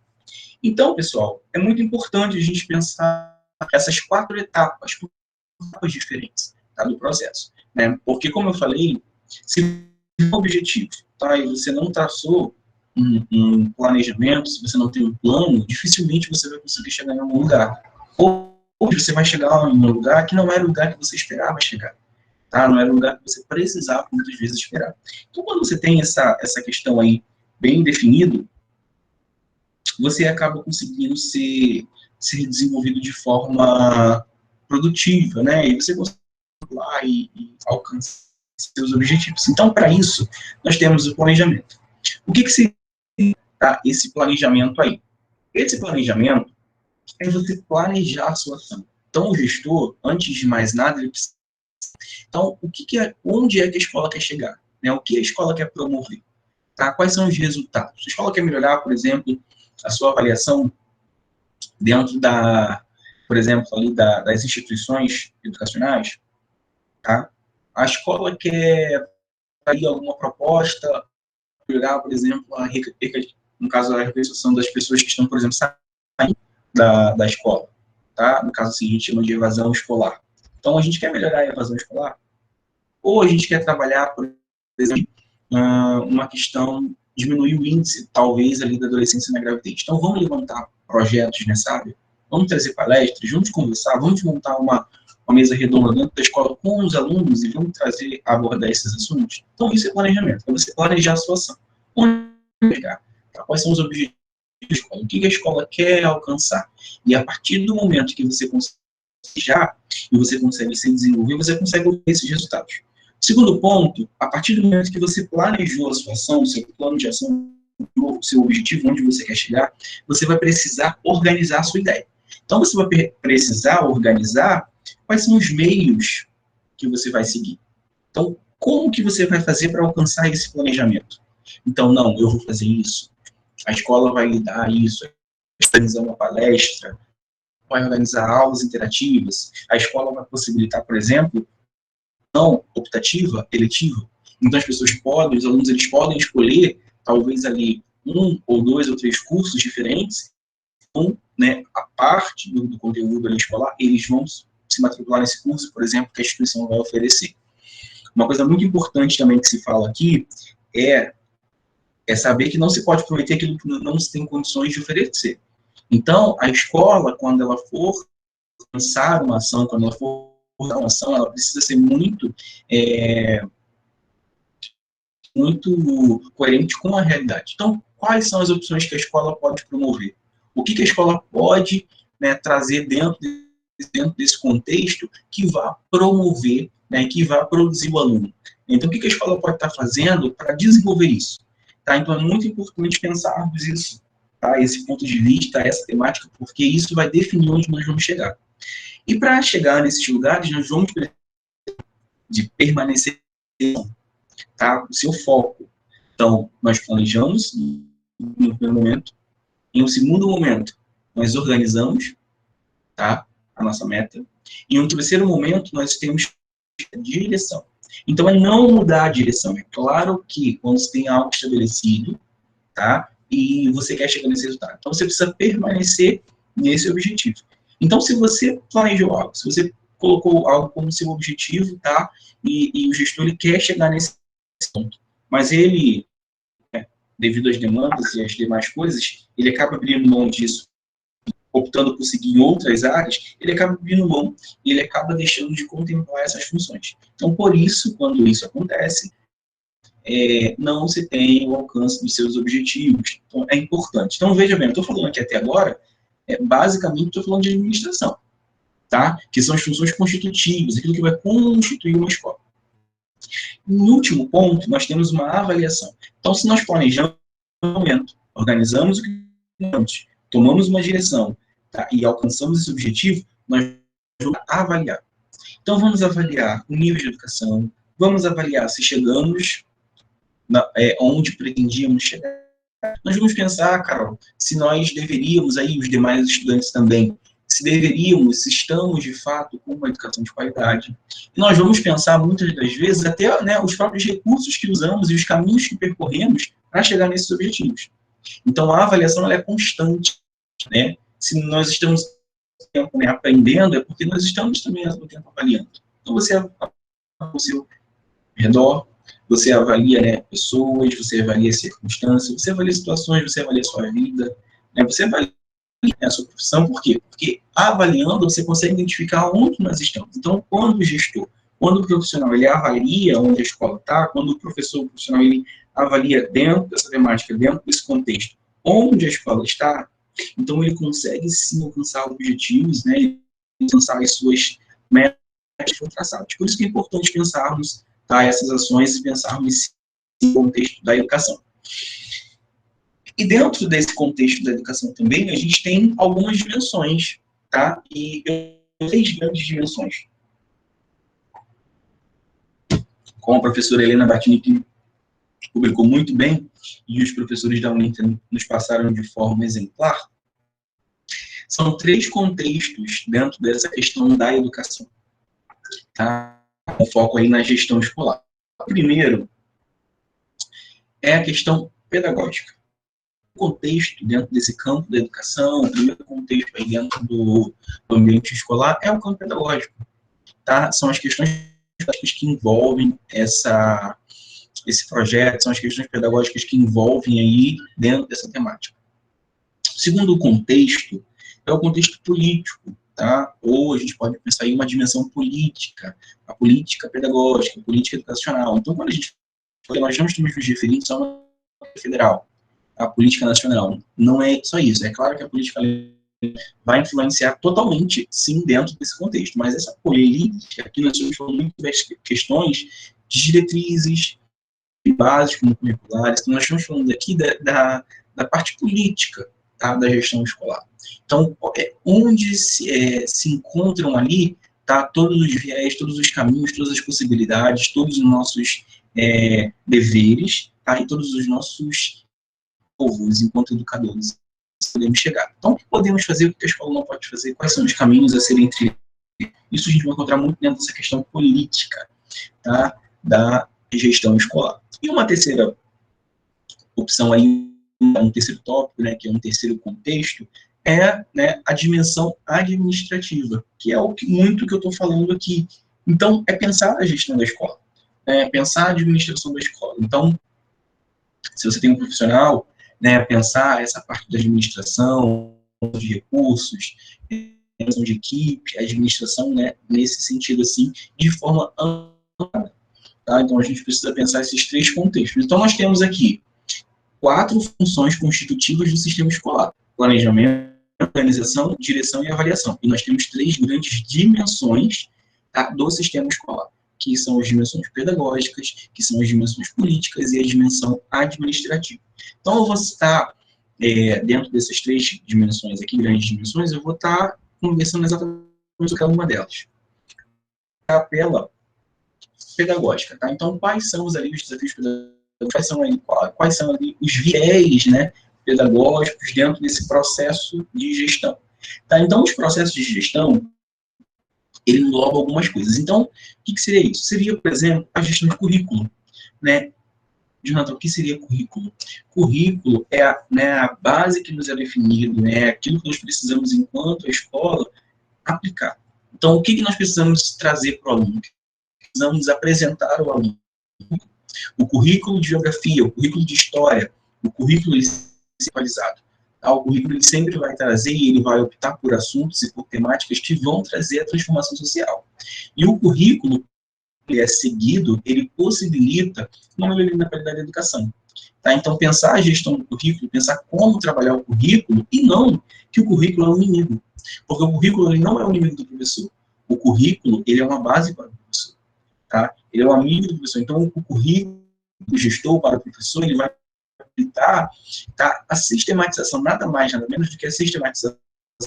Então, pessoal, é muito importante a gente pensar essas 4 etapas diferentes, tá, do processo, né? Porque, como eu falei, se o objetivo, tá, e você não traçou um planejamento, se você não tem um plano, dificilmente você vai conseguir chegar em algum lugar. Ou você vai chegar em um lugar que não era o lugar que você esperava chegar, tá? Não era o lugar que você precisava, muitas vezes, esperar. Então, quando você tem essa questão aí bem definido, você acaba conseguindo ser desenvolvido de forma produtiva, né? E você consegue lá e alcançar seus objetivos. Então, para isso, nós temos o planejamento. O que seria esse planejamento aí? Esse planejamento é você planejar a sua ação. Então, o gestor, antes de mais nada, ele precisa... Então, onde é que a escola quer chegar? Né? O que a escola quer promover? Tá? Quais são os resultados? A escola quer melhorar, por exemplo, a sua avaliação dentro por exemplo, ali das instituições educacionais, tá? A escola quer aí alguma proposta, melhorar, por exemplo, no caso, a repercussão das pessoas que estão, por exemplo, saindo da escola, tá? No caso, assim, a gente chama de evasão escolar. Então, a gente quer melhorar a evasão escolar, ou a gente quer trabalhar, por exemplo, uma questão, diminuir o índice, talvez, ali da adolescência na gravidez. Então, vamos levantar projetos nessa área, vamos trazer palestras, vamos conversar, vamos montar uma mesa redonda dentro da escola com os alunos e vamos abordar esses assuntos. Então, isso é planejamento, é você planejar a sua ação. Onde chegar? Tá? Quais são os objetivos da escola? O que a escola quer alcançar? E a partir do momento que você consegue e você consegue se desenvolver, você consegue obter esses resultados. Segundo ponto, a partir do momento que você planejou a sua ação, o seu plano de ação, o seu objetivo, onde você quer chegar, você vai precisar organizar a sua ideia. Então, você vai precisar organizar quais são os meios que você vai seguir. Então, como que você vai fazer para alcançar esse planejamento? Então, não, eu vou fazer isso, a escola vai lhe dar isso, organizar uma palestra, vai organizar aulas interativas, a escola vai possibilitar, por exemplo, não optativa, eletiva. Então, os alunos, eles podem escolher, talvez ali, 1 ou 2 ou 3 cursos diferentes, então, né, a parte do conteúdo ali escolar, eles vão se matricular nesse curso, por exemplo, que a instituição vai oferecer. Uma coisa muito importante também que se fala aqui é saber que não se pode prometer aquilo que não se tem condições de oferecer. Então, a escola, quando ela for lançar uma ação, quando ela for lançar uma ação, ela precisa ser muito coerente com a realidade. Então, quais são as opções que a escola pode promover? O que a escola pode, né, trazer dentro desse contexto que vá promover, né, que vá produzir o aluno? Então, o que a escola pode estar fazendo para desenvolver isso? Tá? Então, é muito importante pensarmos isso, tá? Esse ponto de vista, essa temática, porque isso vai definir onde nós vamos chegar. E para chegar nesses lugares, nós vamos precisar de permanecer, tá? O seu foco. Então, nós planejamos no primeiro momento. Em um segundo momento, nós organizamos, tá? a nossa meta. Em um terceiro momento, nós temos a direção. Então, é não mudar a direção. É claro que quando você tem algo estabelecido, tá? E você quer chegar nesse resultado. Então, você precisa permanecer nesse objetivo. Então, se você planejou algo, se você colocou algo como seu objetivo, tá? E o gestor ele quer chegar nesse ponto, mas ele, devido às demandas e às demais coisas, ele acaba abrindo mão disso, optando por seguir em outras áreas, ele acaba abrindo mão e ele acaba deixando de contemplar essas funções. Então, por isso, quando isso acontece, não se tem o alcance dos seus objetivos. Então, é importante. Então, veja bem, eu estou falando aqui até agora, basicamente, estou falando de administração, tá? Que são as funções constitutivas, aquilo que vai constituir uma escola. No último ponto, nós temos uma avaliação. Então, se nós planejamos um momento, organizamos o que temos, tomamos uma direção, tá? E alcançamos esse objetivo, nós vamos avaliar. Então, vamos avaliar o nível de educação, vamos avaliar se chegamos onde pretendíamos chegar. Nós vamos pensar, Carol, se nós deveríamos, aí os demais estudantes também, se deveríamos, se estamos de fato com uma educação de qualidade. E nós vamos pensar muitas das vezes até, né, os próprios recursos que usamos e os caminhos que percorremos para chegar nesses objetivos. Então a avaliação ela é constante, né? Se nós estamos tempo, né, aprendendo, é porque nós estamos também ao tempo avaliando. Então você avalia o seu redor, você avalia, né, pessoas, você avalia circunstâncias, você avalia situações, você avalia a sua vida, né, você avalia a sua profissão. Por quê? Porque avaliando você consegue identificar onde nós estamos. Então, quando o gestor, quando o profissional ele avalia onde a escola está, quando o professor o profissional ele avalia dentro dessa temática, dentro desse contexto, onde a escola está, então ele consegue sim alcançar objetivos, né, alcançar as suas metas que foram traçadas. Por isso que é importante pensarmos, tá, essas ações e pensarmos nesse contexto da educação. E dentro desse contexto da educação também, a gente tem algumas dimensões, tá? E 3 grandes dimensões. Como a professora Helena Batini publicou muito bem, e os professores da Uninter nos passaram de forma exemplar, são 3 contextos dentro dessa questão da educação, tá? Com foco aí na gestão escolar. O primeiro é a questão pedagógica. O contexto dentro desse campo da educação, o primeiro contexto aí dentro do ambiente escolar é o campo pedagógico, tá? São as questões que envolvem esse projeto, são as questões pedagógicas que envolvem aí dentro dessa temática. O segundo contexto é o contexto político, tá? Ou a gente pode pensar em uma dimensão política, a política pedagógica, a política educacional. Então, quando a gente fala, nós não estamos nos referindo só a uma federal, a política nacional. Não é só isso. É claro que a política vai influenciar totalmente, sim, dentro desse contexto. Mas essa política, aqui nós estamos falando muito das questões de diretrizes, de bases como curriculares. Então, nós estamos falando aqui da parte política, tá, da gestão escolar. Então, onde se encontram ali, tá, todos os viés, todos os caminhos, todas as possibilidades, todos os nossos deveres, tá, e todos os nossos povos, enquanto educadores, podemos chegar. Então, o que podemos fazer, o que a escola não pode fazer, quais são os caminhos a serem trilhados? Isso a gente vai encontrar muito dentro dessa questão política, tá, da gestão escolar. E uma terceira opção aí, um terceiro tópico, né, que é um terceiro contexto, é, né, a dimensão administrativa, que é muito que eu estou falando aqui. Então, é pensar a gestão da escola, pensar a administração da escola. Então, se você tem um profissional, né, pensar essa parte da administração, de recursos, de equipe, administração, né, nesse sentido, assim, de forma ampla. Tá? Então, a gente precisa pensar esses 3 contextos. Então, nós temos aqui 4 funções constitutivas do sistema escolar: planejamento, organização, direção e avaliação. E nós temos 3 grandes dimensões, tá, do sistema escolar, que são as dimensões pedagógicas, que são as dimensões políticas e a dimensão administrativa. Então, eu vou citar, dentro dessas 3 dimensões aqui, grandes dimensões, eu vou estar conversando exatamente sobre cada uma delas. A pela pedagógica, tá? Então, quais são os desafios pedagógicos, quais são ali os viés, né, pedagógicos dentro desse processo de gestão. Tá? Então, os processos de gestão, ele engloba algumas coisas. Então, o que seria isso? Seria, por exemplo, a gestão de currículo, né? Jonathan, o que seria currículo? Currículo é a base que nos é definido, né? Aquilo que nós precisamos, enquanto a escola, aplicar. Então, o que nós precisamos trazer para o aluno? Precisamos apresentar ao aluno o currículo de geografia, o currículo de história, o currículo atualizado. O currículo ele sempre vai trazer e ele vai optar por assuntos e por temáticas que vão trazer a transformação social. E o currículo que é seguido, ele possibilita uma melhoria na qualidade da educação. Tá? Então, pensar a gestão do currículo, pensar como trabalhar o currículo, e não que o currículo é um inimigo. Porque o currículo ele não é o inimigo do professor. O currículo ele é uma base para o professor. Tá? Ele é um amigo do professor. Então, o currículo do gestor para o professor, ele vai facilitar a sistematização, nada mais, nada menos do que a sistematização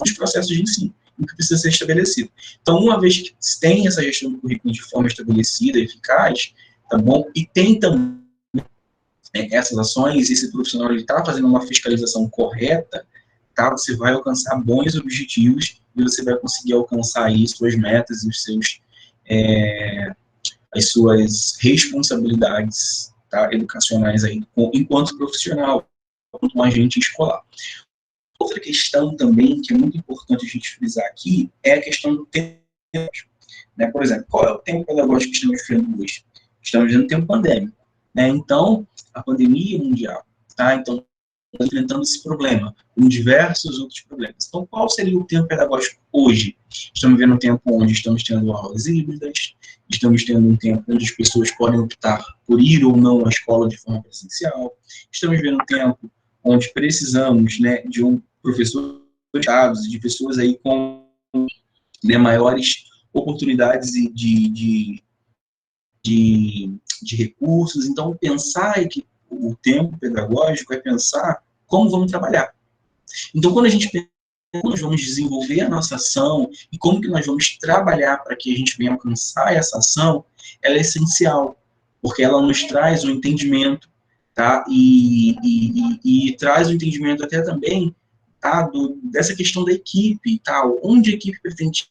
dos processos de ensino, o que precisa ser estabelecido. Então, uma vez que tem essa gestão do currículo de forma estabelecida, eficaz, tá bom? E tem também essas ações, esse profissional está fazendo uma fiscalização correta, tá? Você vai alcançar bons objetivos e você vai conseguir alcançar aí suas metas e os seus, as suas responsabilidades, tá? Educacionais aí, enquanto profissional, enquanto um agente escolar. Outra questão também, que é muito importante a gente frisar aqui, é a questão do tempo. Né? Por exemplo, qual é o tempo pedagógico que estamos vivendo hoje? Estamos vivendo tempo pandêmico. Né? Então, a pandemia mundial, tá? Então, enfrentando esse problema, com diversos outros problemas. Então, qual seria o tempo pedagógico hoje? Estamos vivendo um tempo onde estamos tendo aulas híbridas, estamos tendo um tempo onde as pessoas podem optar por ir ou não à escola de forma presencial, estamos vivendo um tempo onde precisamos, né, de um professor de pessoas aí com, né, maiores oportunidades de recursos. Então, pensar que o tempo pedagógico é pensar como vamos trabalhar. Então, quando a gente pensa como nós vamos desenvolver a nossa ação e como que nós vamos trabalhar para que a gente venha alcançar essa ação, ela é essencial, porque ela nos traz um entendimento, tá? E traz o entendimento até também, tá? Dessa questão da equipe, tá? Onde a equipe pretende,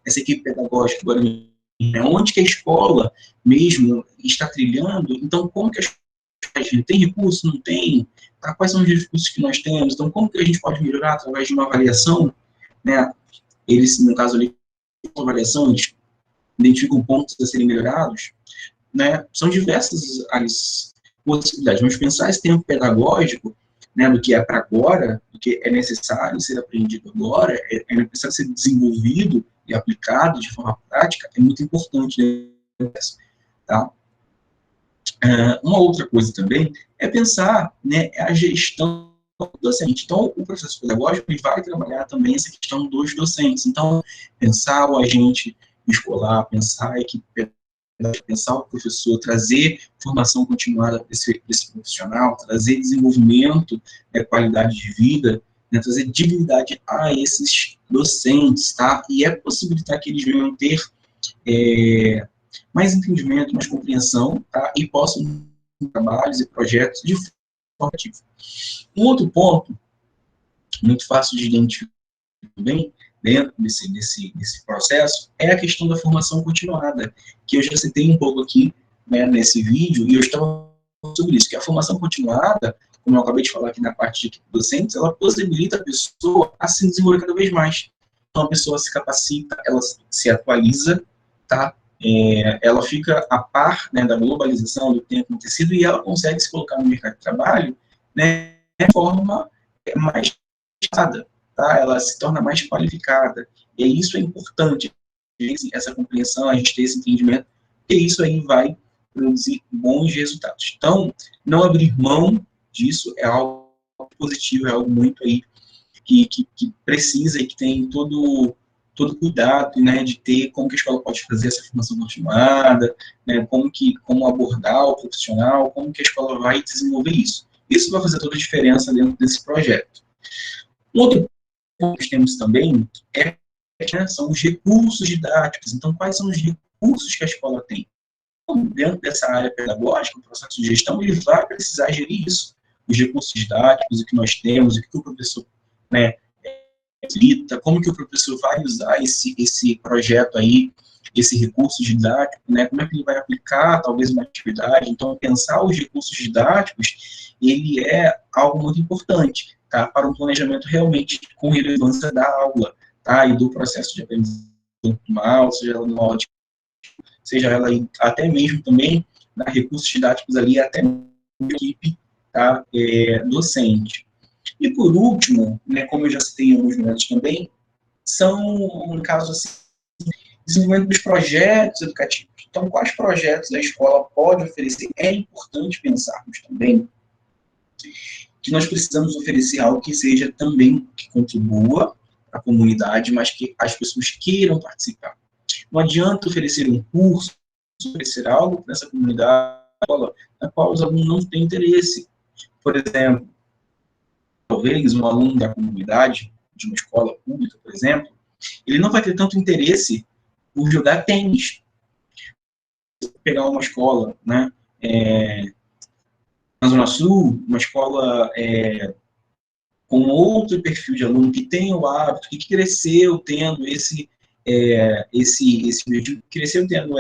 essa equipe pedagógica, agora, onde que a escola mesmo está trilhando, então como que a escola tem recurso, não tem, tá? Quais são os recursos que nós temos, então como que a gente pode melhorar através de uma avaliação, né? Eles, no caso ali, uma avaliação, eles identificam pontos a serem melhorados, né? São diversas as possibilidades. Vamos pensar esse tempo pedagógico, né, do que é para agora, do que é necessário ser aprendido agora, é necessário ser desenvolvido e aplicado de forma prática, é muito importante, né, tá? Uma outra coisa também é pensar, né, a gestão do docente. Então, o processo pedagógico ele vai trabalhar também essa questão dos docentes. Então, pensar o agente escolar, pensar a equipe pedagógica, pensar o professor, trazer formação continuada para esse profissional, trazer desenvolvimento, qualidade de vida, né, trazer dignidade a esses docentes, tá? E é possibilitar que eles venham ter mais entendimento, mais compreensão, tá? E possam ter trabalhos e projetos de forma ativa. Um outro ponto, muito fácil de identificar também, dentro desse processo, é a questão da formação continuada, que eu já citei um pouco aqui, né, nesse vídeo, e eu estava falando sobre isso, que a formação continuada, como eu acabei de falar aqui na parte de docentes, ela possibilita a pessoa a se desenvolver cada vez mais. Então, a pessoa se capacita, ela se atualiza, tá? Ela fica a par, né, da globalização, do que tem acontecido, e ela consegue se colocar no mercado de trabalho, né, de forma mais qualificada, tá? Ela se torna mais qualificada. E isso é importante, essa compreensão, a gente ter esse entendimento, porque isso aí vai produzir bons resultados. Então, não abrir mão disso é algo positivo, é algo muito aí que precisa e que tem todo cuidado, né, de ter como que a escola pode fazer essa formação continuada, né, como abordar o profissional, como que a escola vai desenvolver isso. Isso vai fazer toda a diferença dentro desse projeto. Um outro ponto que temos também são os recursos didáticos. Então, quais são os recursos que a escola tem? Então, dentro dessa área pedagógica, o processo de gestão, ele vai precisar gerir isso. Os recursos didáticos, o que nós temos, o que o professor, né, como que o professor vai usar esse projeto aí, esse recurso didático, né? Como é que ele vai aplicar, talvez, uma atividade. Então, pensar os recursos didáticos, ele é algo muito importante, tá? Para um planejamento realmente com relevância da aula, tá? E do processo de aprendizagem normal, seja ela numa aula, seja ela até mesmo também, recursos didáticos ali, até mesmo equipe, tá? Docente. E por último, né, como eu já citei em alguns momentos também, são, no caso assim, desenvolvimento dos projetos educativos. Então, quais projetos a escola pode oferecer? É importante pensarmos também que nós precisamos oferecer algo que seja também, que contribua para a comunidade, mas que as pessoas queiram participar. Não adianta oferecer um curso, oferecer algo para essa comunidade, na qual os alunos não têm interesse. Por exemplo, talvez um aluno da comunidade, de uma escola pública, por exemplo, ele não vai ter tanto interesse por jogar tênis. Pegar uma escola, né, na Zona Sul, uma escola com outro perfil de aluno que tem o hábito, que cresceu tendo cresceu tendo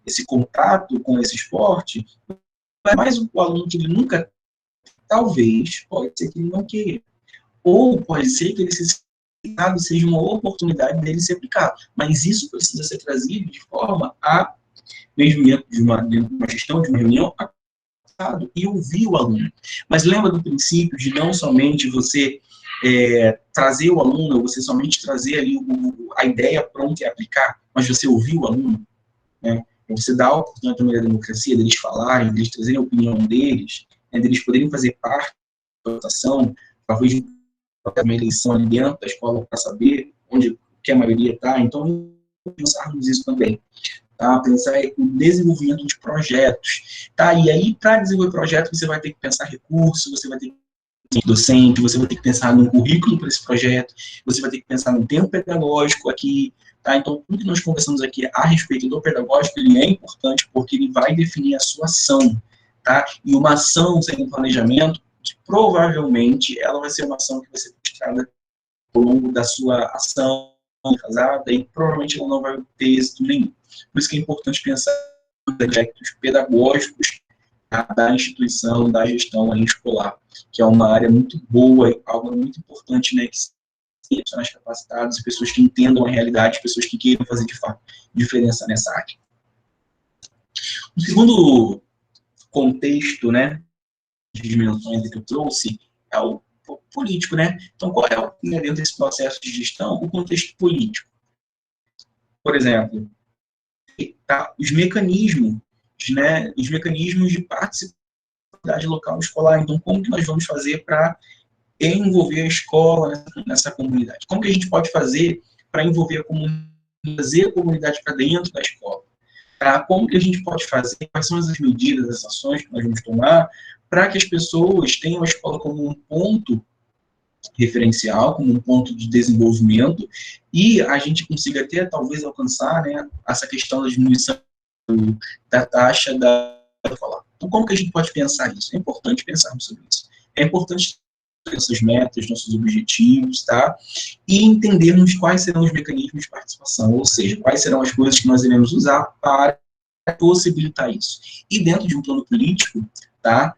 esse contato com esse esporte, mas o aluno que ele nunca, talvez, pode ser que ele não queira. Ou pode ser que ele seja uma oportunidade dele se aplicar. Mas isso precisa ser trazido de forma a, mesmo dentro de uma gestão, de uma reunião, e ouvir o aluno. Mas lembra do princípio de não somente você trazer o aluno, você somente trazer ali a ideia pronta e aplicar, mas você ouvir o aluno, né? Você dá a oportunidade também da democracia, deles falarem, deles trazerem a opinião deles, né, deles poderem fazer parte da votação, talvez de uma eleição ali dentro da escola para saber onde que a maioria está. Então, pensarmos isso também. Tá? Pensar o desenvolvimento de projetos. Tá? E aí, para desenvolver projeto, você vai ter que pensar recursos, você vai ter que pensar docente, você vai ter que pensar num currículo para esse projeto, você vai ter que pensar no tempo pedagógico aqui. Tá? Então, tudo que nós conversamos aqui a respeito do pedagógico, ele é importante porque ele vai definir a sua ação. Tá? E uma ação sem um planejamento, provavelmente, ela vai ser uma ação que vai ser frustrada ao longo da sua ação casada e provavelmente ela não vai ter êxito nenhum. Por isso que é importante pensar nos aspectos pedagógicos da instituição, da gestão escolar, que é uma área muito boa, algo muito importante, né, que sejam profissionais capacitados, pessoas que entendam a realidade, pessoas que queiram fazer, de fato, diferença nessa área. O segundo contexto, né, de dimensões que eu trouxe é o político, né? Então, qual é, dentro desse processo de gestão, o contexto político? Por exemplo, tá, os mecanismos de participação local escolar. Então, como que nós vamos fazer para envolver a escola nessa comunidade? Como que a gente pode fazer para envolver a comunidade, trazer a comunidade para dentro da escola? Tá? Como que a gente pode fazer? Quais são as medidas, as ações que nós vamos tomar para que as pessoas tenham a escola como um ponto referencial, como um ponto de desenvolvimento, e a gente consiga até, talvez, alcançar, né, essa questão da diminuição da taxa da escola. Então, como que a gente pode pensar isso? É importante pensarmos sobre isso. É importante ter nossas metas, nossos objetivos, tá? E entendermos quais serão os mecanismos de participação, ou seja, quais serão as coisas que nós iremos usar para possibilitar isso. E dentro de um plano político, tá?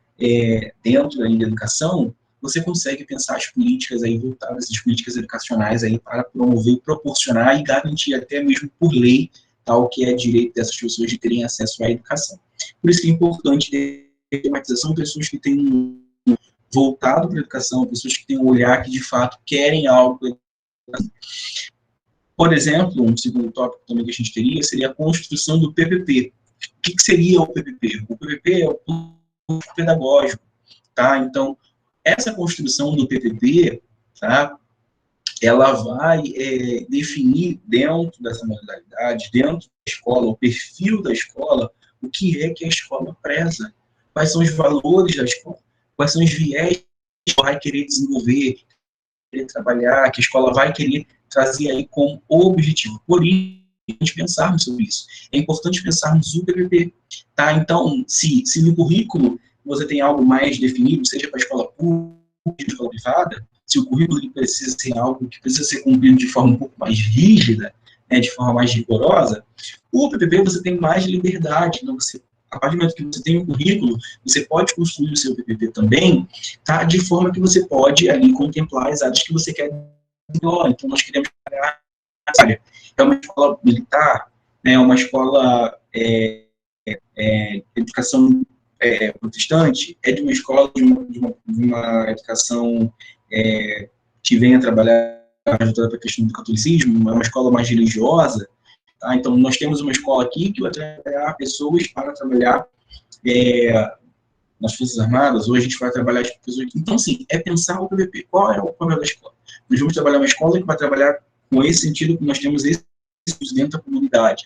Dentro da educação, você consegue pensar as políticas aí voltadas, as políticas educacionais aí para promover, proporcionar e garantir até mesmo por lei tal que é direito dessas pessoas de terem acesso à educação. Por isso que é importante ter tematização, pessoas que têm voltado para a educação, pessoas que têm um olhar que de fato querem algo. Por exemplo, um segundo tópico também que a gente teria seria a construção do PPP. O que seria o PPP? O PPP é o plano pedagógico, tá? Então, essa construção do PPP, tá, ela vai definir dentro dessa modalidade, dentro da escola, o perfil da escola, o que é que a escola preza, quais são os valores da escola, quais são os viés que a escola vai querer desenvolver, querer trabalhar, que a escola vai querer trazer aí como objetivo. Por isso, a gente pensarmos sobre isso. É importante pensarmos o PPP, tá? Então, se no currículo você tem algo mais definido, seja para a escola pública, escola privada, se o currículo ele precisa ser algo que precisa ser cumprido de forma um pouco mais rígida, né, de forma mais rigorosa, o PPP você tem mais liberdade. Então, você, a partir do momento que você tem um currículo, você pode construir o seu PPP também, tá, de forma que você pode ali contemplar as áreas que você quer melhor. Então, nós queremos trabalhar nessa área. É uma escola militar, né, uma escola educação protestante, é de uma escola de uma educação que venha trabalhar para a questão do catolicismo, é uma escola mais religiosa, tá? Então, nós temos uma escola aqui que vai trabalhar pessoas para trabalhar nas Forças Armadas, ou a gente vai trabalhar as pessoas. Então, assim, é pensar o PVP. Qual é o papel da escola? Nós vamos trabalhar uma escola que vai trabalhar com esse sentido que nós temos esse dentro da comunidade.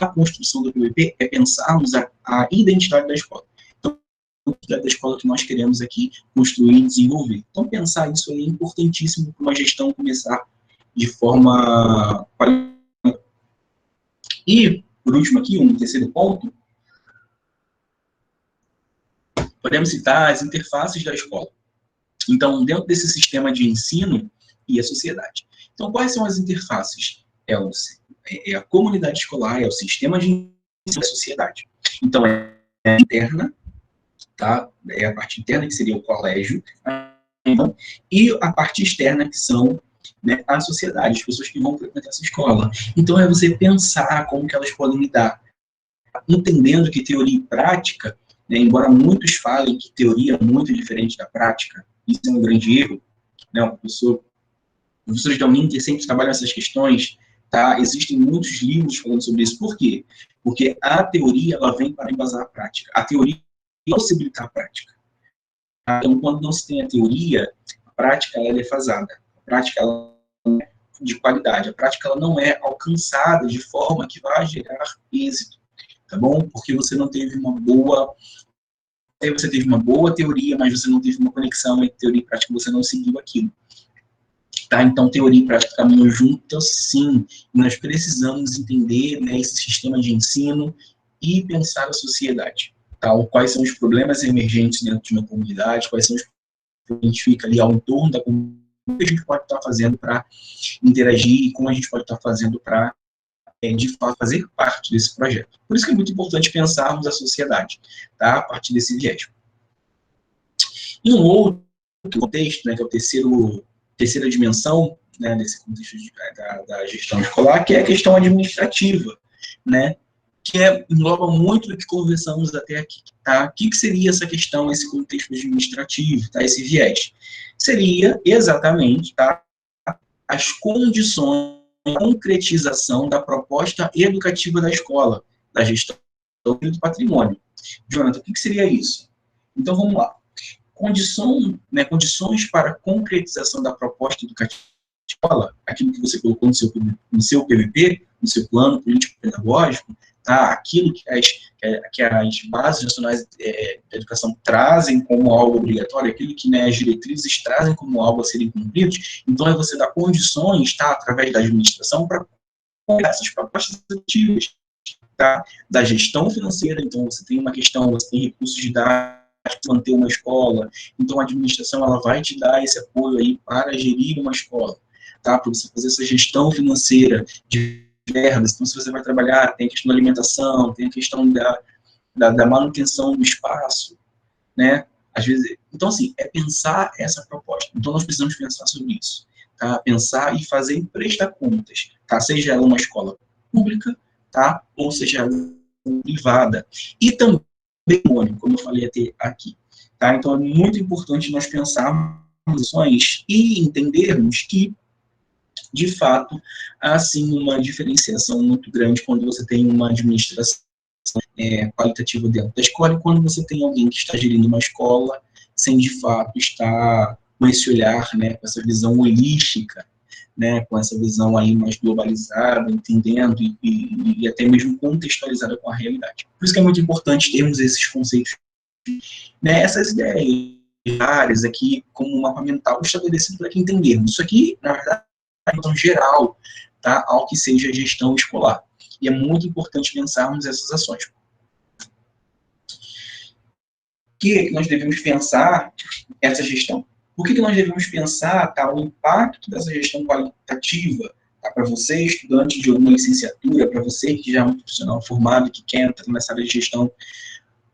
A construção do PVP é pensarmos a identidade da escola. Então, a identidade da escola que nós queremos aqui construir e desenvolver. Então, pensar isso aí é importantíssimo para uma gestão começar de forma qualificada. E, por último aqui, um terceiro ponto, podemos citar as interfaces da escola. Então, dentro desse sistema de ensino e a sociedade. Então, quais são as interfaces? É a comunidade escolar, é o sistema de ensino e a sociedade. Então, é a interna, tá? É a parte interna, que seria o colégio, e a parte externa, que são, né, a sociedade, as pessoas que vão frequentar essa escola. Então, é você pensar como que elas podem lidar, entendendo que teoria e prática, né, embora muitos falem que teoria é muito diferente da prática, isso é um grande erro, né, professores da Uninter sempre trabalham essas questões, tá? Existem muitos livros falando sobre isso. Por quê? Porque a teoria, ela vem para embasar a prática. A teoria possibilitar a prática. Então, quando não se tem a teoria, a prática ela é defasada. A prática ela não é de qualidade. A prática ela não é alcançada de forma que vai gerar êxito, tá bom? Porque você não teve uma boa... Você teve uma boa teoria, mas você não teve uma conexão entre teoria e prática, você não seguiu aquilo. Tá? Então, teoria e prática caminham juntas, sim. E nós precisamos entender, né, esse sistema de ensino e pensar a sociedade. Tá? Quais são os problemas emergentes dentro de uma comunidade, quais são os que a gente fica ali ao entorno da comunidade, o que a gente pode estar fazendo para interagir e como a gente pode estar fazendo para, de fato, fazer parte desse projeto. Por isso que é muito importante pensarmos a sociedade, tá? A partir desse viés. E um outro contexto, né, que é o terceira dimensão, né, desse contexto da gestão escolar, que é a questão administrativa, né, que engloba muito do que conversamos até aqui. Tá? O que seria essa questão, esse contexto administrativo, tá? Esse viés? Seria exatamente, tá, as condições de concretização da proposta educativa da escola, da gestão do patrimônio. Jonathan, o que seria isso? Então, vamos lá. Condições para a concretização da proposta educativa, aquilo que você colocou no seu PVP, no seu plano político-pedagógico, tá? Aquilo que as bases nacionais da educação trazem como algo obrigatório, aquilo que, né, as diretrizes trazem como algo a serem cumpridos. Então, é você dar condições, tá, através da administração, para essas propostas educativas, tá? Da gestão financeira. Então, você tem uma questão, você tem recursos de dar manter uma escola, então a administração ela vai te dar esse apoio aí para gerir uma escola, tá? Para você fazer essa gestão financeira de verbas. Então, se você vai trabalhar, tem a questão da alimentação, tem a questão da manutenção do espaço, né? Às vezes, então, assim, é pensar essa proposta. Então, nós precisamos pensar sobre isso, tá? Pensar e fazer e prestar contas, tá? Seja ela uma escola pública, tá? Ou seja ela privada. E também como eu falei até aqui. Tá? Então, é muito importante nós pensarmos e entendermos que, de fato, há, sim, uma diferenciação muito grande quando você tem uma administração qualitativa dentro da escola e quando você tem alguém que está gerindo uma escola sem, de fato, estar com esse olhar, né, com essa visão holística, né, com essa visão aí mais globalizada, entendendo e até mesmo contextualizada com a realidade. Por isso que é muito importante termos esses conceitos, né, essas ideias aqui como um mapa mental estabelecido para que entendermos. Isso aqui, na verdade, é uma visão geral, tá, ao que seja a gestão escolar. E é muito importante pensarmos essas ações. O que nós devemos pensar essa gestão? O que nós devemos pensar, tá? O impacto dessa gestão qualitativa, tá? Para você, estudante de alguma licenciatura, para você que já é um profissional formado, que quer entrar nessa área de gestão,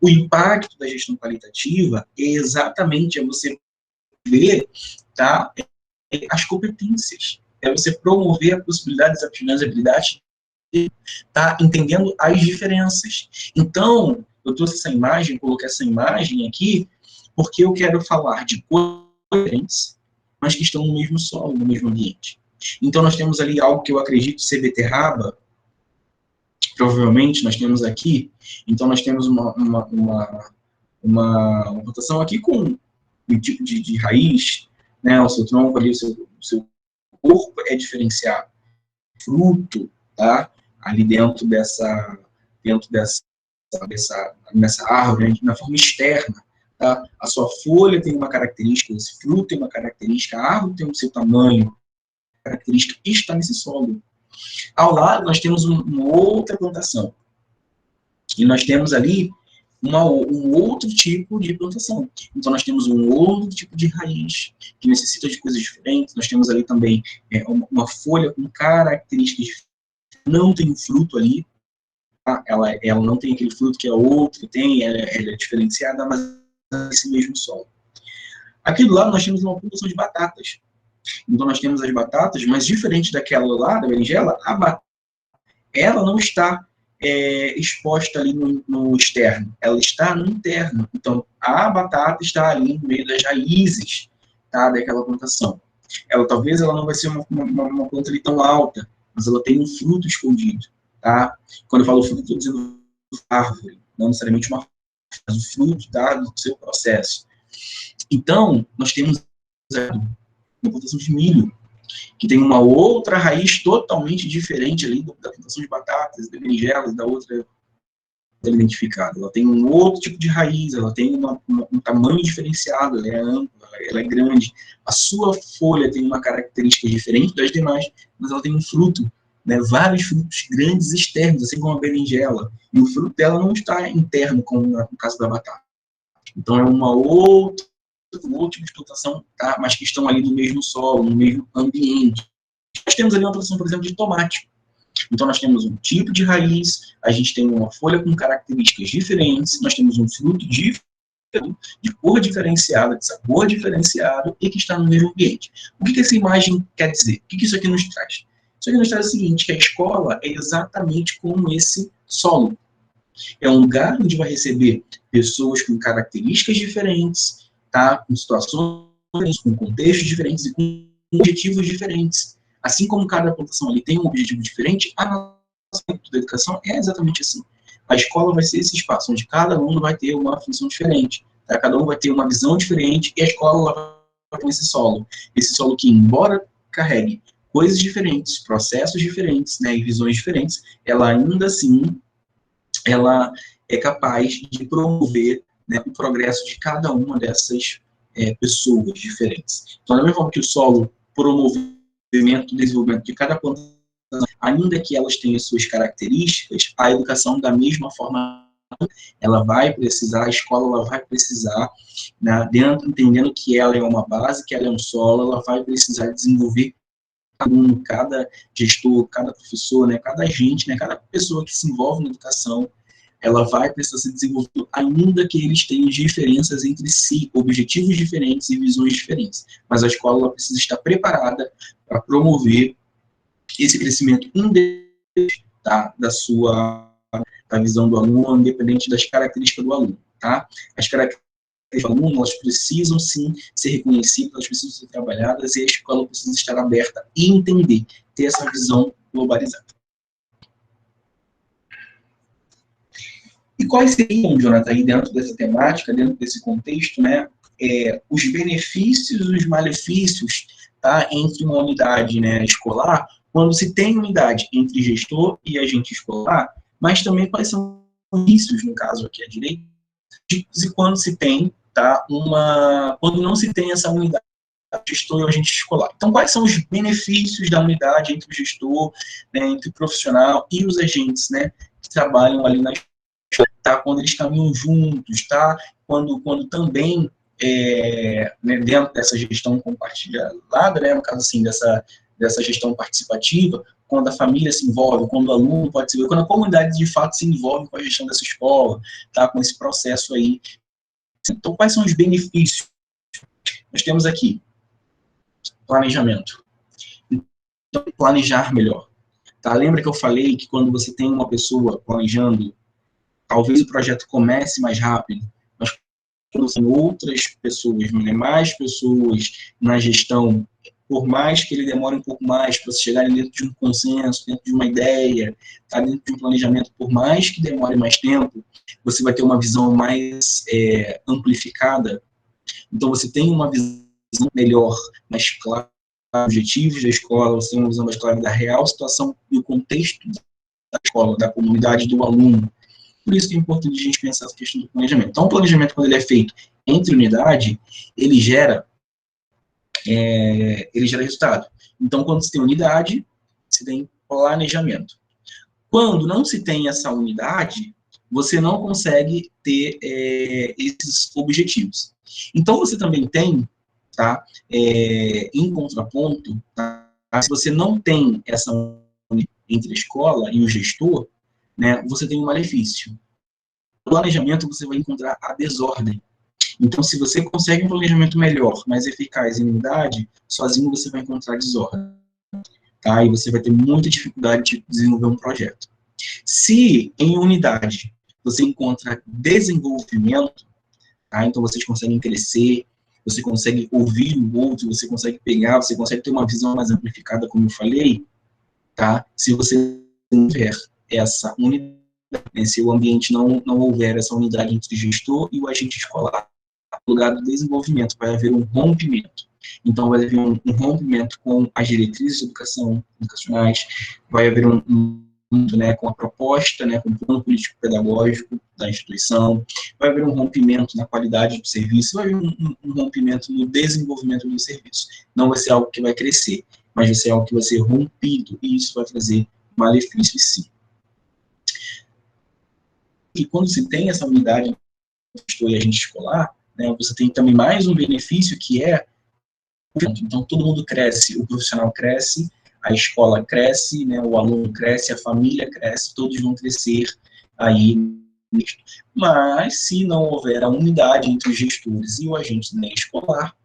o impacto da gestão qualitativa é exatamente você ver, tá? As competências, é você promover a possibilidade, as aptidões e habilidades, tá? Entendendo as diferenças. Então, eu trouxe essa imagem, coloquei essa imagem aqui, porque eu quero falar de coisas diferentes, mas que estão no mesmo solo, no mesmo ambiente. Então, nós temos ali algo que eu acredito ser beterraba, provavelmente nós temos aqui, então nós temos uma rotação aqui com um tipo de raiz, né, o seu tronco ali, o seu corpo é diferenciado. Fruto, tá? Ali nessa árvore, na forma externa, tá? A sua folha tem uma característica, esse fruto tem uma característica, a árvore tem o seu tamanho, a característica está nesse solo. Ao lado, nós temos uma outra plantação. E nós temos ali um outro tipo de plantação. Então, nós temos um outro tipo de raiz, que necessita de coisas diferentes. Nós temos ali também uma folha com características diferentes. Não tem um fruto ali, tá? Ela não tem aquele fruto que a outra tem, ela é diferenciada, mas é esse mesmo solo. Aqui do lado, nós temos uma plantação de batatas. Então, nós temos as batatas, mas diferente daquela lá, da berinjela, a batata, ela não está exposta ali no externo, ela está no interno. Então, a batata está ali no meio das raízes, tá, daquela plantação. Talvez ela não vai ser uma planta ali tão alta, mas ela tem um fruto escondido, tá? Quando eu falo fruto, estou dizendo árvore, não necessariamente uma árvore, mas o fruto, tá, do seu processo. Então, nós temos uma plantação de milho, que tem uma outra raiz totalmente diferente ali da plantação de batatas, da berinjelas, da outra identificada. Ela tem um outro tipo de raiz, ela tem um tamanho diferenciado, ela é ampla, ela é grande. A sua folha tem uma característica diferente das demais, mas ela tem um fruto, né, vários frutos grandes externos, assim como a berinjela. E o fruto dela não está interno, como no caso da batata. Então, é um outro tipo de plantação, tá? Mas que estão ali no mesmo solo, no mesmo ambiente. Nós temos ali uma plantação, por exemplo, de tomate. Então, nós temos um tipo de raiz, a gente tem uma folha com características diferentes, nós temos um fruto diferente, de cor diferenciada, de sabor diferenciado e que está no mesmo ambiente. O que essa imagem quer dizer? O que isso aqui nos traz? Isso aqui nos traz o seguinte, que a escola é exatamente como esse solo. É um lugar onde vai receber pessoas com características diferentes, tá? Com situações, com contextos diferentes e com objetivos diferentes. Assim como cada plantação ali tem um objetivo diferente, a nossa da educação é exatamente assim. A escola vai ser esse espaço onde cada aluno vai ter uma função diferente, tá? Cada um vai ter uma visão diferente e a escola vai ter esse solo que, embora carregue coisas diferentes, processos diferentes, né, e visões diferentes, ela ainda assim ela é capaz de promover, né, o progresso de cada uma dessas pessoas diferentes. Então, da mesma forma que o solo promove o desenvolvimento de cada planta, ainda que elas tenham suas características, a educação, da mesma forma, ela vai precisar, a escola ela vai precisar, né, entendendo que ela é uma base, que ela é um solo, ela vai precisar desenvolver cada aluno, cada gestor, cada professor, né, cada agente, né, cada pessoa que se envolve na educação, ela vai precisar ser desenvolvida, ainda que eles tenham diferenças entre si, objetivos diferentes e visões diferentes. Mas a escola ela precisa estar preparada para promover esse crescimento independente, tá, da visão do aluno, independente das características do aluno. Tá? As características do aluno, elas precisam sim ser reconhecidas, elas precisam ser trabalhadas e a escola precisa estar aberta e entender, ter essa visão globalizada. E quais seriam, Jonathan, aí dentro dessa temática, dentro desse contexto, né, os benefícios e os malefícios, tá, entre uma unidade, né, escolar, quando se tem unidade entre gestor e agente escolar, mas também quais são os benefícios, no caso aqui à direita, e quando se tem, tá, quando não se tem essa unidade, gestor e agente escolar. Então, quais são os benefícios da unidade entre o gestor, né, entre o profissional e os agentes, né, que trabalham ali na escola, tá, quando eles caminham juntos, tá, quando também né, dentro dessa gestão compartilhada, né, no caso assim, dessa gestão participativa, quando a família se envolve, quando o aluno pode se envolver, quando a comunidade de fato se envolve com a gestão dessa escola, tá, com esse processo aí. Então, quais são os benefícios? Nós temos aqui planejamento. Então, planejar melhor. Tá? Lembra que eu falei que quando você tem uma pessoa planejando, talvez o projeto comece mais rápido, mas quando tem outras pessoas, né, mais pessoas na gestão, por mais que ele demore um pouco mais para chegar dentro de um consenso, dentro de uma ideia, tá, dentro de um planejamento, por mais que demore mais tempo, você vai ter uma visão mais amplificada. Então, você tem uma visão melhor, mais clara, objetivos da escola, você tem uma visão mais clara da real situação e o contexto da escola, da comunidade, do aluno. Por isso que é importante a gente pensar essa questão do planejamento. Então, o planejamento, quando ele é feito entre unidade, ele gera resultado. Então, quando você tem unidade, você tem planejamento. Quando não se tem essa unidade, você não consegue ter esses objetivos. Então, você também tem, tá, em contraponto, tá, se você não tem essa unidade entre a escola e o gestor, né, você tem um malefício. No planejamento, você vai encontrar a desordem. Então, se você consegue um planejamento melhor, mais eficaz em unidade, sozinho você vai encontrar desordem. Tá? E você vai ter muita dificuldade de desenvolver um projeto. Se em unidade você encontra desenvolvimento, tá? Então vocês conseguem crescer, você consegue ouvir o outro, você consegue pegar, você consegue ter uma visão mais amplificada, como eu falei, tá? Se você não tiver essa unidade, né, se o ambiente não houver essa unidade entre o gestor e o agente escolar, no lugar do desenvolvimento vai haver um rompimento. Então, vai haver um rompimento com as diretrizes de educacionais, vai haver né, com a proposta, né, com o plano político-pedagógico da instituição, vai haver um rompimento na qualidade do serviço, vai haver um rompimento no desenvolvimento do serviço. Não vai ser algo que vai crescer, mas vai ser algo que vai ser rompido, e isso vai trazer malefício, sim. E quando se tem essa unidade e agente escolar, né, você tem também mais um benefício que é, então todo mundo cresce, o profissional cresce, a escola cresce, né, o aluno cresce, a família cresce, todos vão crescer aí. Mas se não houver a unidade entre os gestores e o agente, né, escolar,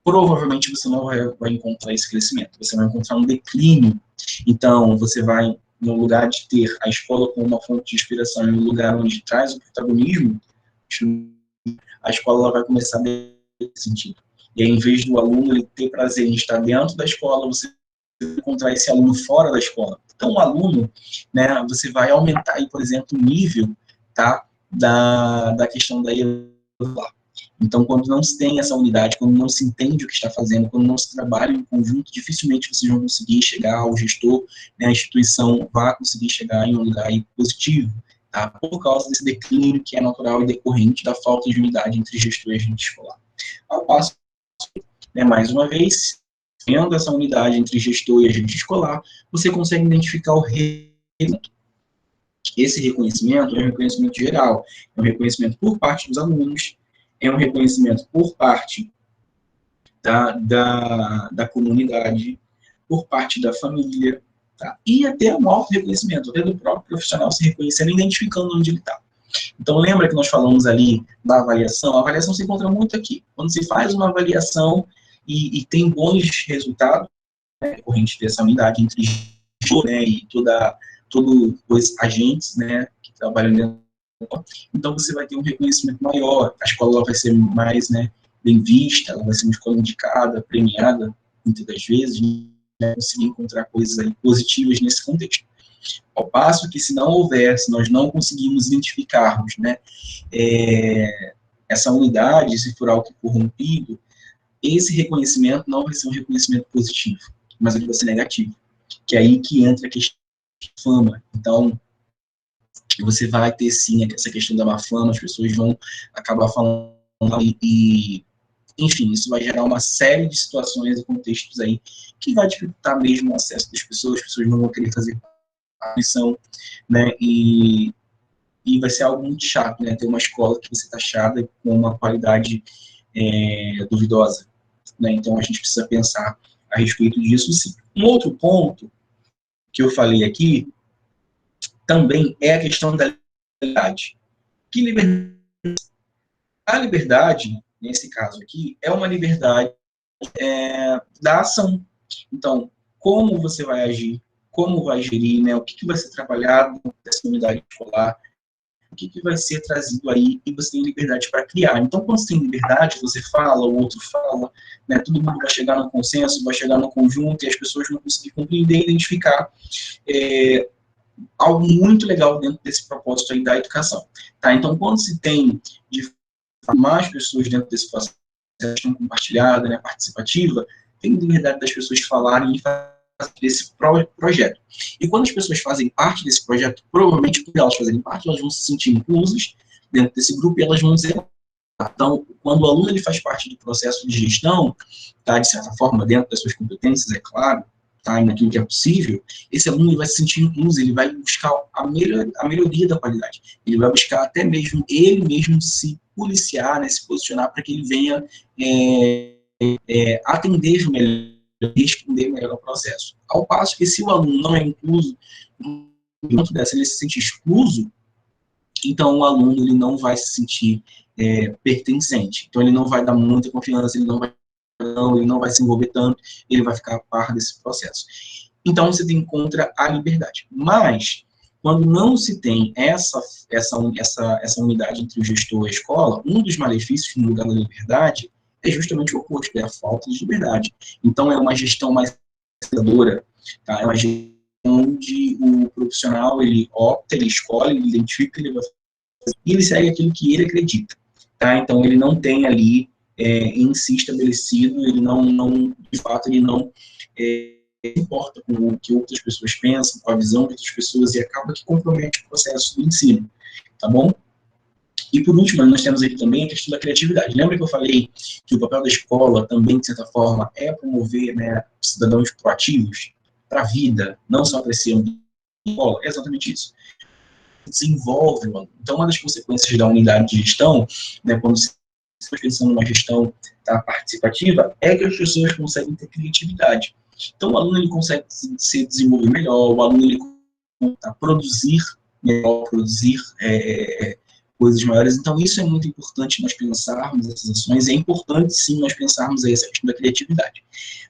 provavelmente você não vai encontrar esse crescimento, você vai encontrar um declínio. Então, você vai, no lugar de ter a escola como uma fonte de inspiração, no lugar onde traz o protagonismo, a escola ela vai começar a ter sentido. E aí, em vez do aluno ele ter prazer em estar dentro da escola, você vai encontrar esse aluno fora da escola. Então, o aluno, né, você vai aumentar, aí, por exemplo, o nível, tá, da questão da lá. Então, quando não se tem essa unidade, quando não se entende o que está fazendo, quando não se trabalha em conjunto, dificilmente vocês vão conseguir chegar ao gestor, né, a instituição vai conseguir chegar em um lugar positivo, tá? Por causa desse declínio que é natural e decorrente da falta de unidade entre gestor e agente escolar. Ao passo, né, mais uma vez, tendo essa unidade entre gestor e agente escolar, você consegue identificar o reconhecimento. Esse reconhecimento é um reconhecimento geral, é um reconhecimento por parte dos alunos, é um reconhecimento por parte da comunidade, por parte da família, tá? E até um auto-reconhecimento, até do próprio profissional se reconhecendo e identificando onde ele está. Então, lembra que nós falamos ali da avaliação? A avaliação se encontra muito aqui. Quando se faz uma avaliação e tem bons resultados, né, decorrente dessa unidade entre né, e todos os agentes, né, que trabalham dentro. Então, você vai ter um reconhecimento maior, a escola vai ser mais, né, bem vista, ela vai ser uma escola indicada, premiada, muitas das vezes, né, conseguir encontrar coisas aí positivas nesse contexto. Ao passo que, se não houver, se nós não conseguimos identificarmos, né, essa unidade, se for algo corrompido, esse reconhecimento não vai ser um reconhecimento positivo, mas ele vai ser negativo, que é aí que entra a questão da fama. Então, você vai ter, sim, essa questão da má fama, as pessoas vão acabar falando e enfim, isso vai gerar uma série de situações e contextos aí que vai dificultar mesmo o acesso das pessoas, as pessoas não vão querer fazer a missão, né, e e vai ser algo muito chato, né, ter uma escola que você taxada com uma qualidade duvidosa, né, então a gente precisa pensar a respeito disso, sim. Um outro ponto que eu falei aqui também é a questão da liberdade. Que liberdade? A liberdade, nesse caso aqui, é uma liberdade da ação. Então, como você vai agir, como vai gerir, né, o que vai ser trabalhado nessa unidade escolar, o que vai ser trazido aí, e você tem liberdade para criar. Então, quando você tem liberdade, você fala, o outro fala, né, todo mundo vai chegar no consenso, vai chegar no conjunto, e as pessoas vão conseguir compreender e identificar algo muito legal dentro desse propósito aí da educação. Tá? Então, quando se tem de mais pessoas dentro desse processo compartilhada, né, participativa, tem liberdade das pessoas falarem e fazer desse projeto. E quando as pessoas fazem parte desse projeto, provavelmente por elas fazerem parte, elas vão se sentir inclusas dentro desse grupo e elas vão dizer. Então, quando o aluno ele faz parte do processo de gestão, tá, de certa forma, dentro das suas competências, é claro, tá, e naquilo que é possível, esse aluno ele vai se sentir incluso, ele vai buscar a melhoria da qualidade, ele vai buscar até mesmo ele mesmo se policiar, né, se posicionar para que ele venha atender melhor, responder melhor ao processo. Ao passo que se o aluno não é incluso, dentro dessa ele se sente excluso, então o aluno ele não vai se sentir pertencente. Então ele não vai dar muita confiança, ele não vai se envolver tanto, ele vai ficar a par desse processo. Então você encontra a liberdade. Mas quando não se tem essa unidade entre o gestor e a escola, um dos malefícios no lugar da liberdade é justamente o oposto, é a falta de liberdade. Então é uma gestão mais conservadora, tá? É uma gestão onde o profissional ele opta, ele escolhe, ele identifica, ele vai fazer, e ele segue aquilo que ele acredita. Tá? Então, ele não tem ali em si estabelecido, ele não de fato, ele não importa com o que outras pessoas pensam, com a visão de outras pessoas, e acaba que compromete o processo do ensino, tá bom? E, por último, nós temos aqui também a questão da criatividade. Lembra que eu falei que o papel da escola também, de certa forma, é promover, né, cidadãos proativos para a vida, não só para esse ambiente da escola? É exatamente isso. Desenvolve o aluno. Então, uma das consequências da unidade de gestão, né, quando se está pensando numa gestão participativa, é que as pessoas conseguem ter criatividade. Então, o aluno ele consegue se desenvolver melhor, o aluno ele consegue produzir melhor, produzir coisas maiores. Então, isso é muito importante nós pensarmos essas ações, é importante, sim, nós pensarmos aí essa questão da criatividade.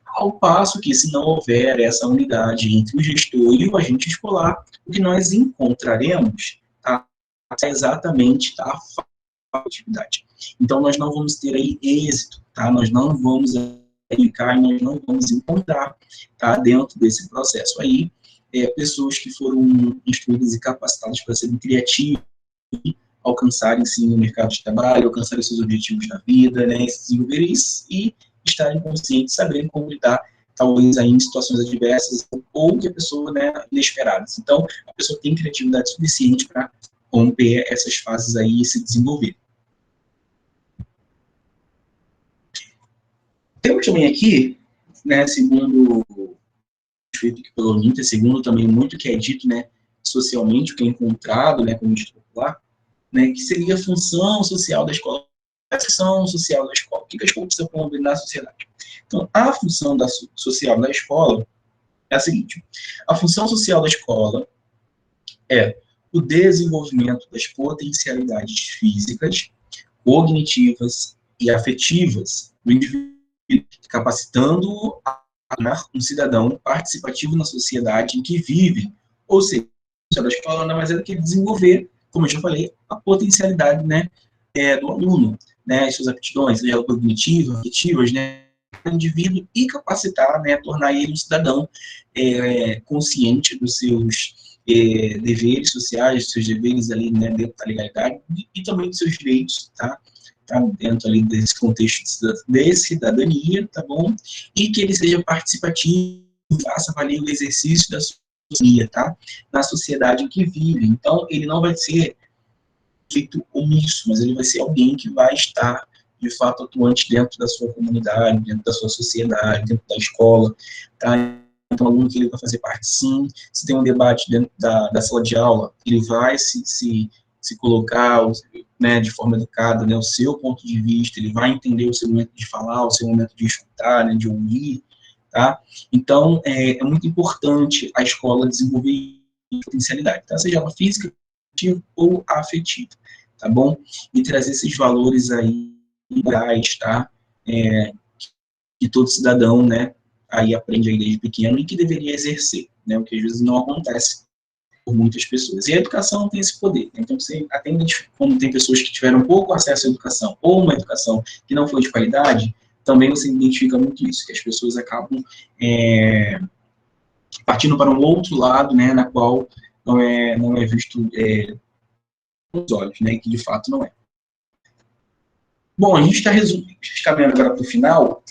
Ao passo que, se não houver essa unidade entre o gestor e o agente escolar, o que nós encontraremos é exatamente a falta de atividade. Então, nós não vamos ter aí êxito, tá? Nós não vamos aplicar e nós não vamos encontrar, tá, dentro desse processo aí, pessoas que foram instruídas e capacitadas para serem criativas, alcançarem, sim, o mercado de trabalho, alcançarem seus objetivos na vida, né, se desenvolverem e estarem conscientes, saberem como lidar, talvez, aí, em situações adversas ou que a pessoa, né, inesperadas. Então, a pessoa tem criatividade suficiente para romper essas fases aí e se desenvolver. Temos também aqui, né, segundo feito aqui pelo Ninter, segundo também muito que é dito, né, socialmente, o que é encontrado, né, como dito popular, né, que seria a função social da escola. A função social da escola. O que a escola precisa promover na sociedade? Então, a função social da escola é a seguinte: a função social da escola é o desenvolvimento das potencialidades físicas, cognitivas e afetivas do indivíduo, capacitando-o a tornar um cidadão participativo na sociedade em que vive. Ou seja, a escola nada mais é do que desenvolver, como eu já falei, a potencialidade, né, do aluno, né, as suas aptidões, seja cognitivas, afetivas, né, do indivíduo, e capacitar, né, tornar ele um cidadão consciente dos seus deveres sociais, dos seus deveres ali, né, dentro da legalidade, e também dos seus direitos, tá dentro ali desse contexto de cidadania, tá bom? E que ele seja participativo, faça valer o exercício da cidadania, tá? Na sociedade em que vive. Então, ele não vai ser feito omisso, mas ele vai ser alguém que vai estar, de fato, atuante dentro da sua comunidade, dentro da sua sociedade, dentro da escola, tá? Então, o aluno que ele vai fazer parte, sim. Se tem um debate dentro da sala de aula, ele vai se se colocar, né, de forma educada, né, o seu ponto de vista, ele vai entender o seu momento de falar, o seu momento de escutar, né, de ouvir, tá? Então, é muito importante a escola desenvolver potencialidade, tá? Seja ela física, ou afetiva, tá bom? E trazer esses valores aí morais, tá? Que todo cidadão, né, aí aprende aí desde pequeno e que deveria exercer, né? O que às vezes não acontece por muitas pessoas. E a educação tem esse poder, né? Então, você até identifica como tem pessoas que tiveram pouco acesso à educação, ou uma educação que não foi de qualidade, também você identifica muito isso, que as pessoas acabam partindo para um outro lado, né, na qual não é visto com os olhos, né, que de fato não é. Bom, a gente está caminhando agora para o final,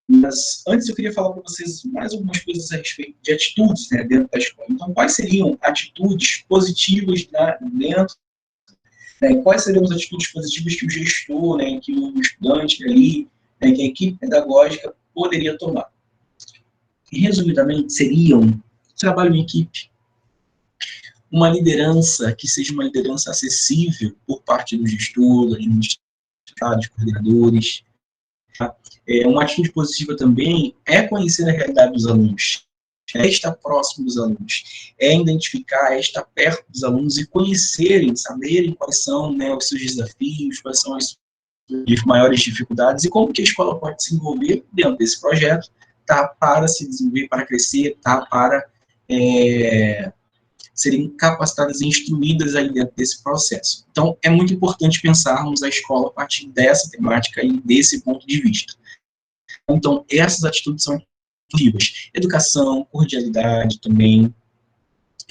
mas antes eu queria falar para vocês mais algumas coisas a respeito de atitudes, né, dentro da escola. Então, quais seriam atitudes positivas, né, dentro, né, quais seriam as atitudes positivas que o gestor, né, que o estudante ali, né, que a equipe pedagógica poderia tomar? E, resumidamente, seriam trabalho em equipe, uma liderança que seja uma liderança acessível por parte do gestor, administradores, coordenadores. Tá? Uma atitude positiva também é conhecer a realidade dos alunos, é estar próximo dos alunos, é identificar, é estar perto dos alunos e conhecerem, saberem quais são, né, os seus desafios, quais são as maiores dificuldades e como que a escola pode se envolver dentro desse projeto, tá, para se desenvolver, para crescer, tá, para serem capacitadas e instruídas aí dentro desse processo. Então, é muito importante pensarmos a escola a partir dessa temática e desse ponto de vista. Então, essas atitudes são positivas. Educação, cordialidade também,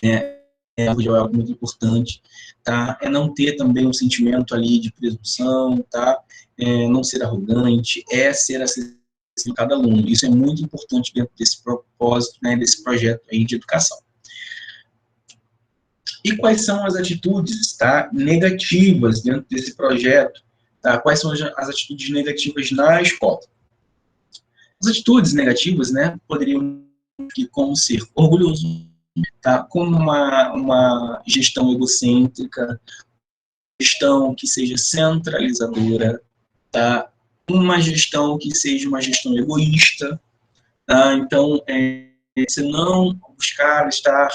é algo muito importante, tá? É não ter também um sentimento ali de presunção, tá? Não ser arrogante, ser acessível a cada aluno. Isso é muito importante dentro desse propósito, né, desse projeto aí de educação. E quais são as atitudes, tá, negativas dentro desse projeto? Tá? Quais são as atitudes negativas na escola? As atitudes negativas, né, poderiam como ser orgulhoso, tá? Como uma gestão egocêntrica, gestão que seja centralizadora, tá? Uma gestão que seja uma gestão egoísta, tá? Então, você não buscar estar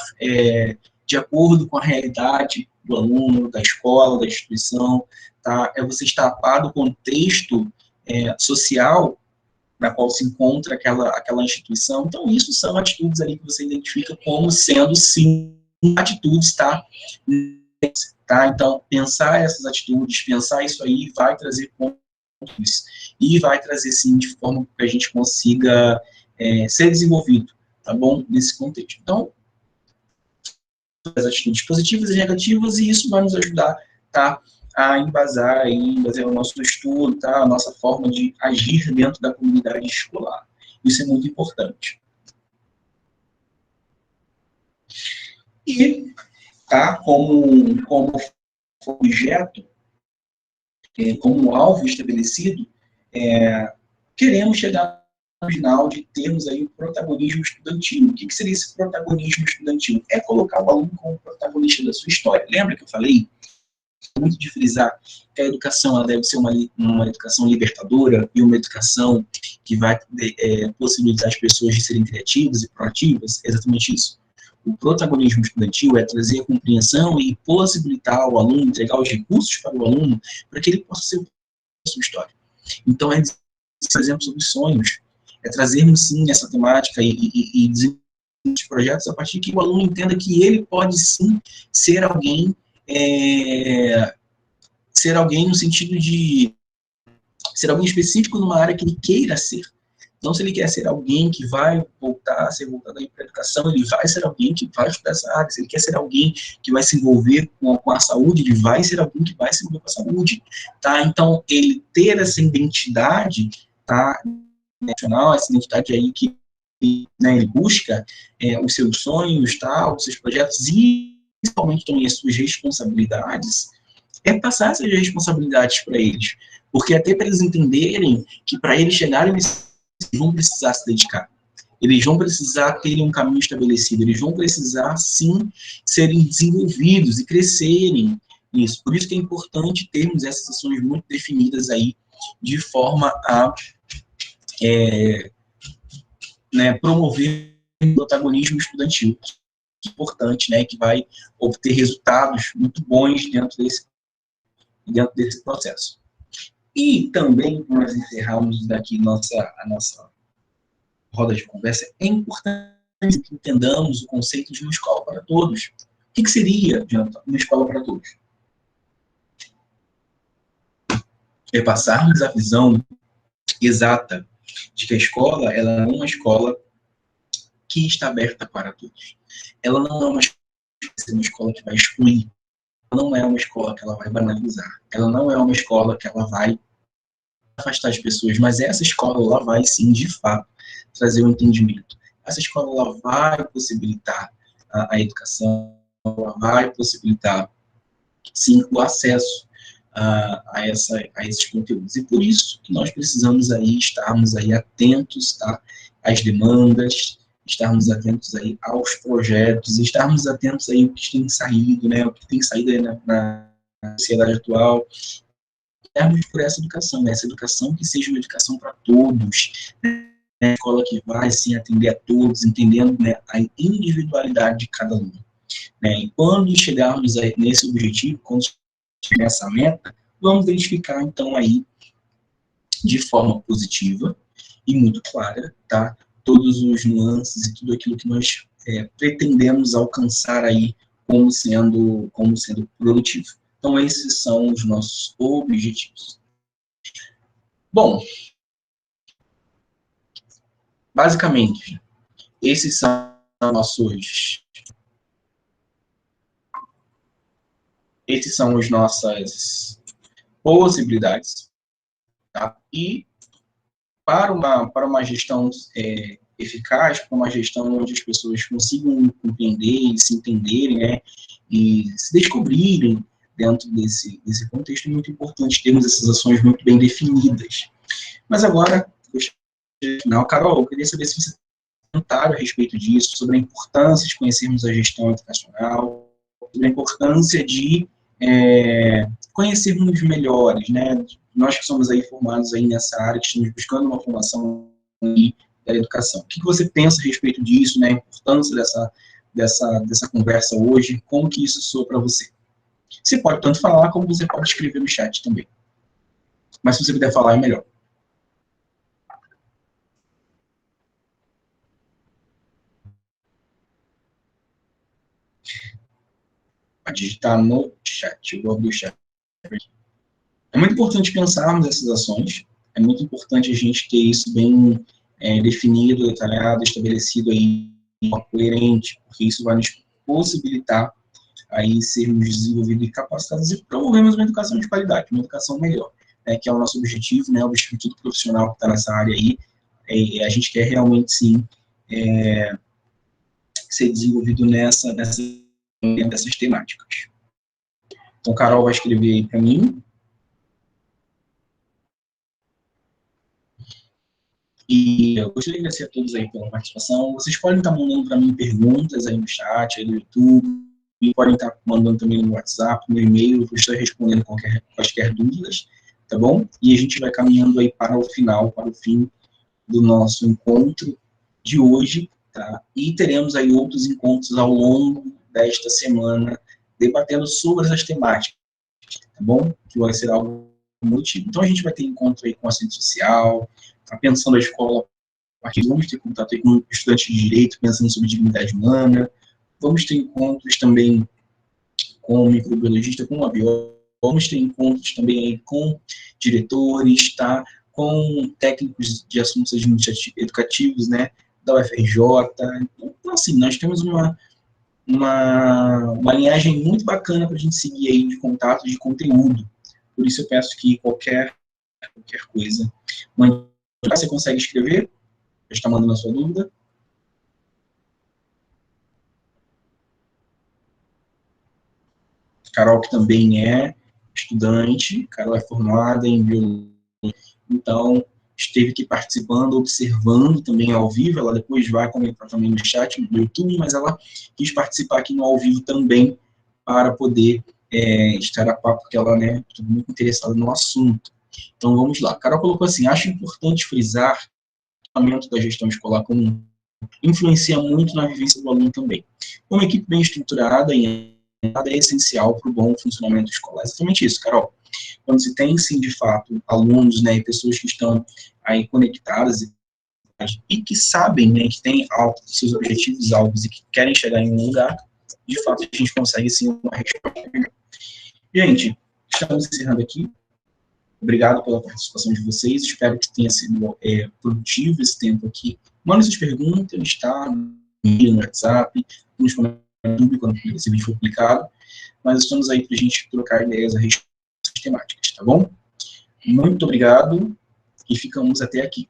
de acordo com a realidade do aluno, da escola, da instituição, tá? Você estar a par do contexto social na qual se encontra aquela instituição. Então, isso são atitudes ali que você identifica como sendo, sim, atitudes, tá? Então, pensar essas atitudes, pensar isso aí, vai trazer pontos e vai trazer, sim, de forma que a gente consiga ser desenvolvido, tá bom? Nesse contexto. Então, as atitudes positivas e negativas, e isso vai nos ajudar, tá, a embasar o nosso estudo, tá, a nossa forma de agir dentro da comunidade escolar. Isso é muito importante. E, tá, como objeto, como alvo estabelecido, queremos chegar no final de termos aí o protagonismo estudantil. O que seria esse protagonismo estudantil? É colocar o aluno como protagonista da sua história. Lembra que eu falei muito de frisar que a educação ela deve ser uma educação libertadora e uma educação que vai possibilitar as pessoas de serem criativas e proativas? É exatamente isso. O protagonismo estudantil é trazer a compreensão e possibilitar ao aluno, entregar os recursos para o aluno, para que ele possa ser a sua história. Então, por exemplo, sobre sonhos, trazermos, sim, essa temática e desenvolver projetos a partir que o aluno entenda que ele pode, sim, ser alguém no sentido de ser alguém específico numa área que ele queira ser. Então, se ele quer ser alguém que vai ser voltado para a educação, ele vai ser alguém que vai estudar essa área. Se ele quer ser alguém que vai se envolver com a saúde, ele vai ser alguém que vai se envolver com a saúde. Tá? Então, ele ter essa identidade, tá, nacional, essa identidade aí que, né, ele busca os seus sonhos, tá, os seus projetos e, principalmente, também as suas responsabilidades, passar essas responsabilidades para eles. Porque até para eles entenderem que para eles chegarem nesse, eles vão precisar se dedicar. Eles vão precisar ter um caminho estabelecido. Eles vão precisar, sim, serem desenvolvidos e crescerem Isso, por isso que é importante termos essas ações muito definidas aí, de forma a promover o protagonismo estudantil, que é importante, né, que vai obter resultados muito bons dentro desse processo. E também, para nós encerrarmos daqui a nossa roda de conversa, é importante que entendamos o conceito de uma escola para todos. O que seria, Jonathan, uma escola para todos? É passarmos a visão exata de que a escola, ela é uma escola que está aberta para todos. Ela não é uma escola que vai excluir. Ela não é uma escola que ela vai banalizar. Ela não é uma escola que ela vai afastar as pessoas, mas essa escola, ela vai, sim, de fato, trazer um entendimento. Essa escola, ela vai possibilitar a educação, ela vai possibilitar, sim, o acesso a esses conteúdos. E por isso que nós precisamos aí estarmos aí atentos, tá, às demandas, estarmos atentos aí aos projetos, estarmos atentos aí ao que tem saído, né, o que tem saído aí na sociedade atual, por essa educação que seja uma educação para todos, né, uma escola que vai, sim, atender a todos, entendendo, né, a individualidade de cada um. Né, e quando chegarmos nesse objetivo, quando chegar nessa meta, vamos identificar, então, aí, de forma positiva e muito clara, tá, todos os nuances e tudo aquilo que nós pretendemos alcançar aí como sendo produtivo. Então, esses são os nossos objetivos. Bom, basicamente, esses são as nossas possibilidades, tá? E para uma gestão eficaz, para uma gestão onde as pessoas consigam compreender e se entenderem, né, e se descobrirem dentro desse contexto, é muito importante termos essas ações muito bem definidas. Mas agora, no final, Carol, eu queria saber se você tem um comentário a respeito disso, sobre a importância de conhecermos a gestão educacional, sobre a importância de conhecermos melhores, né? Nós que somos aí formados aí nessa área, que estamos buscando uma formação da educação. O que você pensa a respeito disso, né? A importância dessa conversa hoje, como que isso soa para você? Você pode tanto falar, como você pode escrever no chat também. Mas se você puder falar, é melhor. Pode digitar no chat, eu vou abrir o chat. É muito importante pensarmos essas ações, é muito importante a gente ter isso bem definido, detalhado, estabelecido aí, coerente, porque isso vai nos possibilitar aí sermos desenvolvidos e capacitados e promovemos uma educação de qualidade, uma educação melhor, né, que é o nosso objetivo, né, o objetivo de todo profissional que está nessa área aí, a gente quer realmente, sim, ser desenvolvido dessas temáticas. Então, Carol vai escrever aí para mim. E eu gostaria de agradecer a todos aí pela participação. Vocês podem estar mandando para mim perguntas aí no chat, aí no YouTube, e podem estar mandando também no WhatsApp, no e-mail, eu vou estar respondendo quaisquer dúvidas, tá bom? E a gente vai caminhando aí para o final, para o fim do nosso encontro de hoje, tá? E teremos aí outros encontros ao longo desta semana, debatendo sobre essas temáticas, tá bom? Que vai ser algo motivo. Então a gente vai ter encontro aí com assistente social, a pensão da escola, vamos ter contato aí com estudantes de direito, pensando sobre dignidade humana, vamos ter encontros também com o microbiologista, com a bióloga, vamos ter encontros também aí com diretores, tá? Com técnicos de assuntos educativos, né, da UFRJ. Então, assim, nós temos uma linhagem muito bacana para a gente seguir aí de contato, de conteúdo. Por isso eu peço que qualquer coisa, você consegue escrever? Já está mandando a sua dúvida? Carol, que também é estudante, Carol é formada em biologia, então esteve aqui participando, observando também ao vivo, ela depois vai comentar também no chat, no YouTube, mas ela quis participar aqui no ao vivo também, para poder estar a papo, porque ela, né, estou muito interessada no assunto. Então, vamos lá. A Carol colocou assim, acho importante frisar que o fundamento da gestão escolar comum influencia muito na vivência do aluno também. Uma equipe bem estruturada e é essencial para o bom funcionamento escolar. Exatamente isso, Carol. Quando se tem, sim, de fato, alunos, né, e pessoas que estão aí conectadas e que sabem, né, que têm seus objetivos alvos e que querem chegar em um lugar, de fato, a gente consegue, sim, uma resposta melhor. Gente, estamos encerrando aqui. Obrigado pela participação de vocês. Espero que tenha sido produtivo esse tempo aqui. Mandem suas perguntas, tá? No WhatsApp, nos comentários do YouTube, quando esse vídeo for publicado. Mas estamos aí para a gente trocar ideias a respeito dessas temáticas, tá bom? Muito obrigado e ficamos até aqui.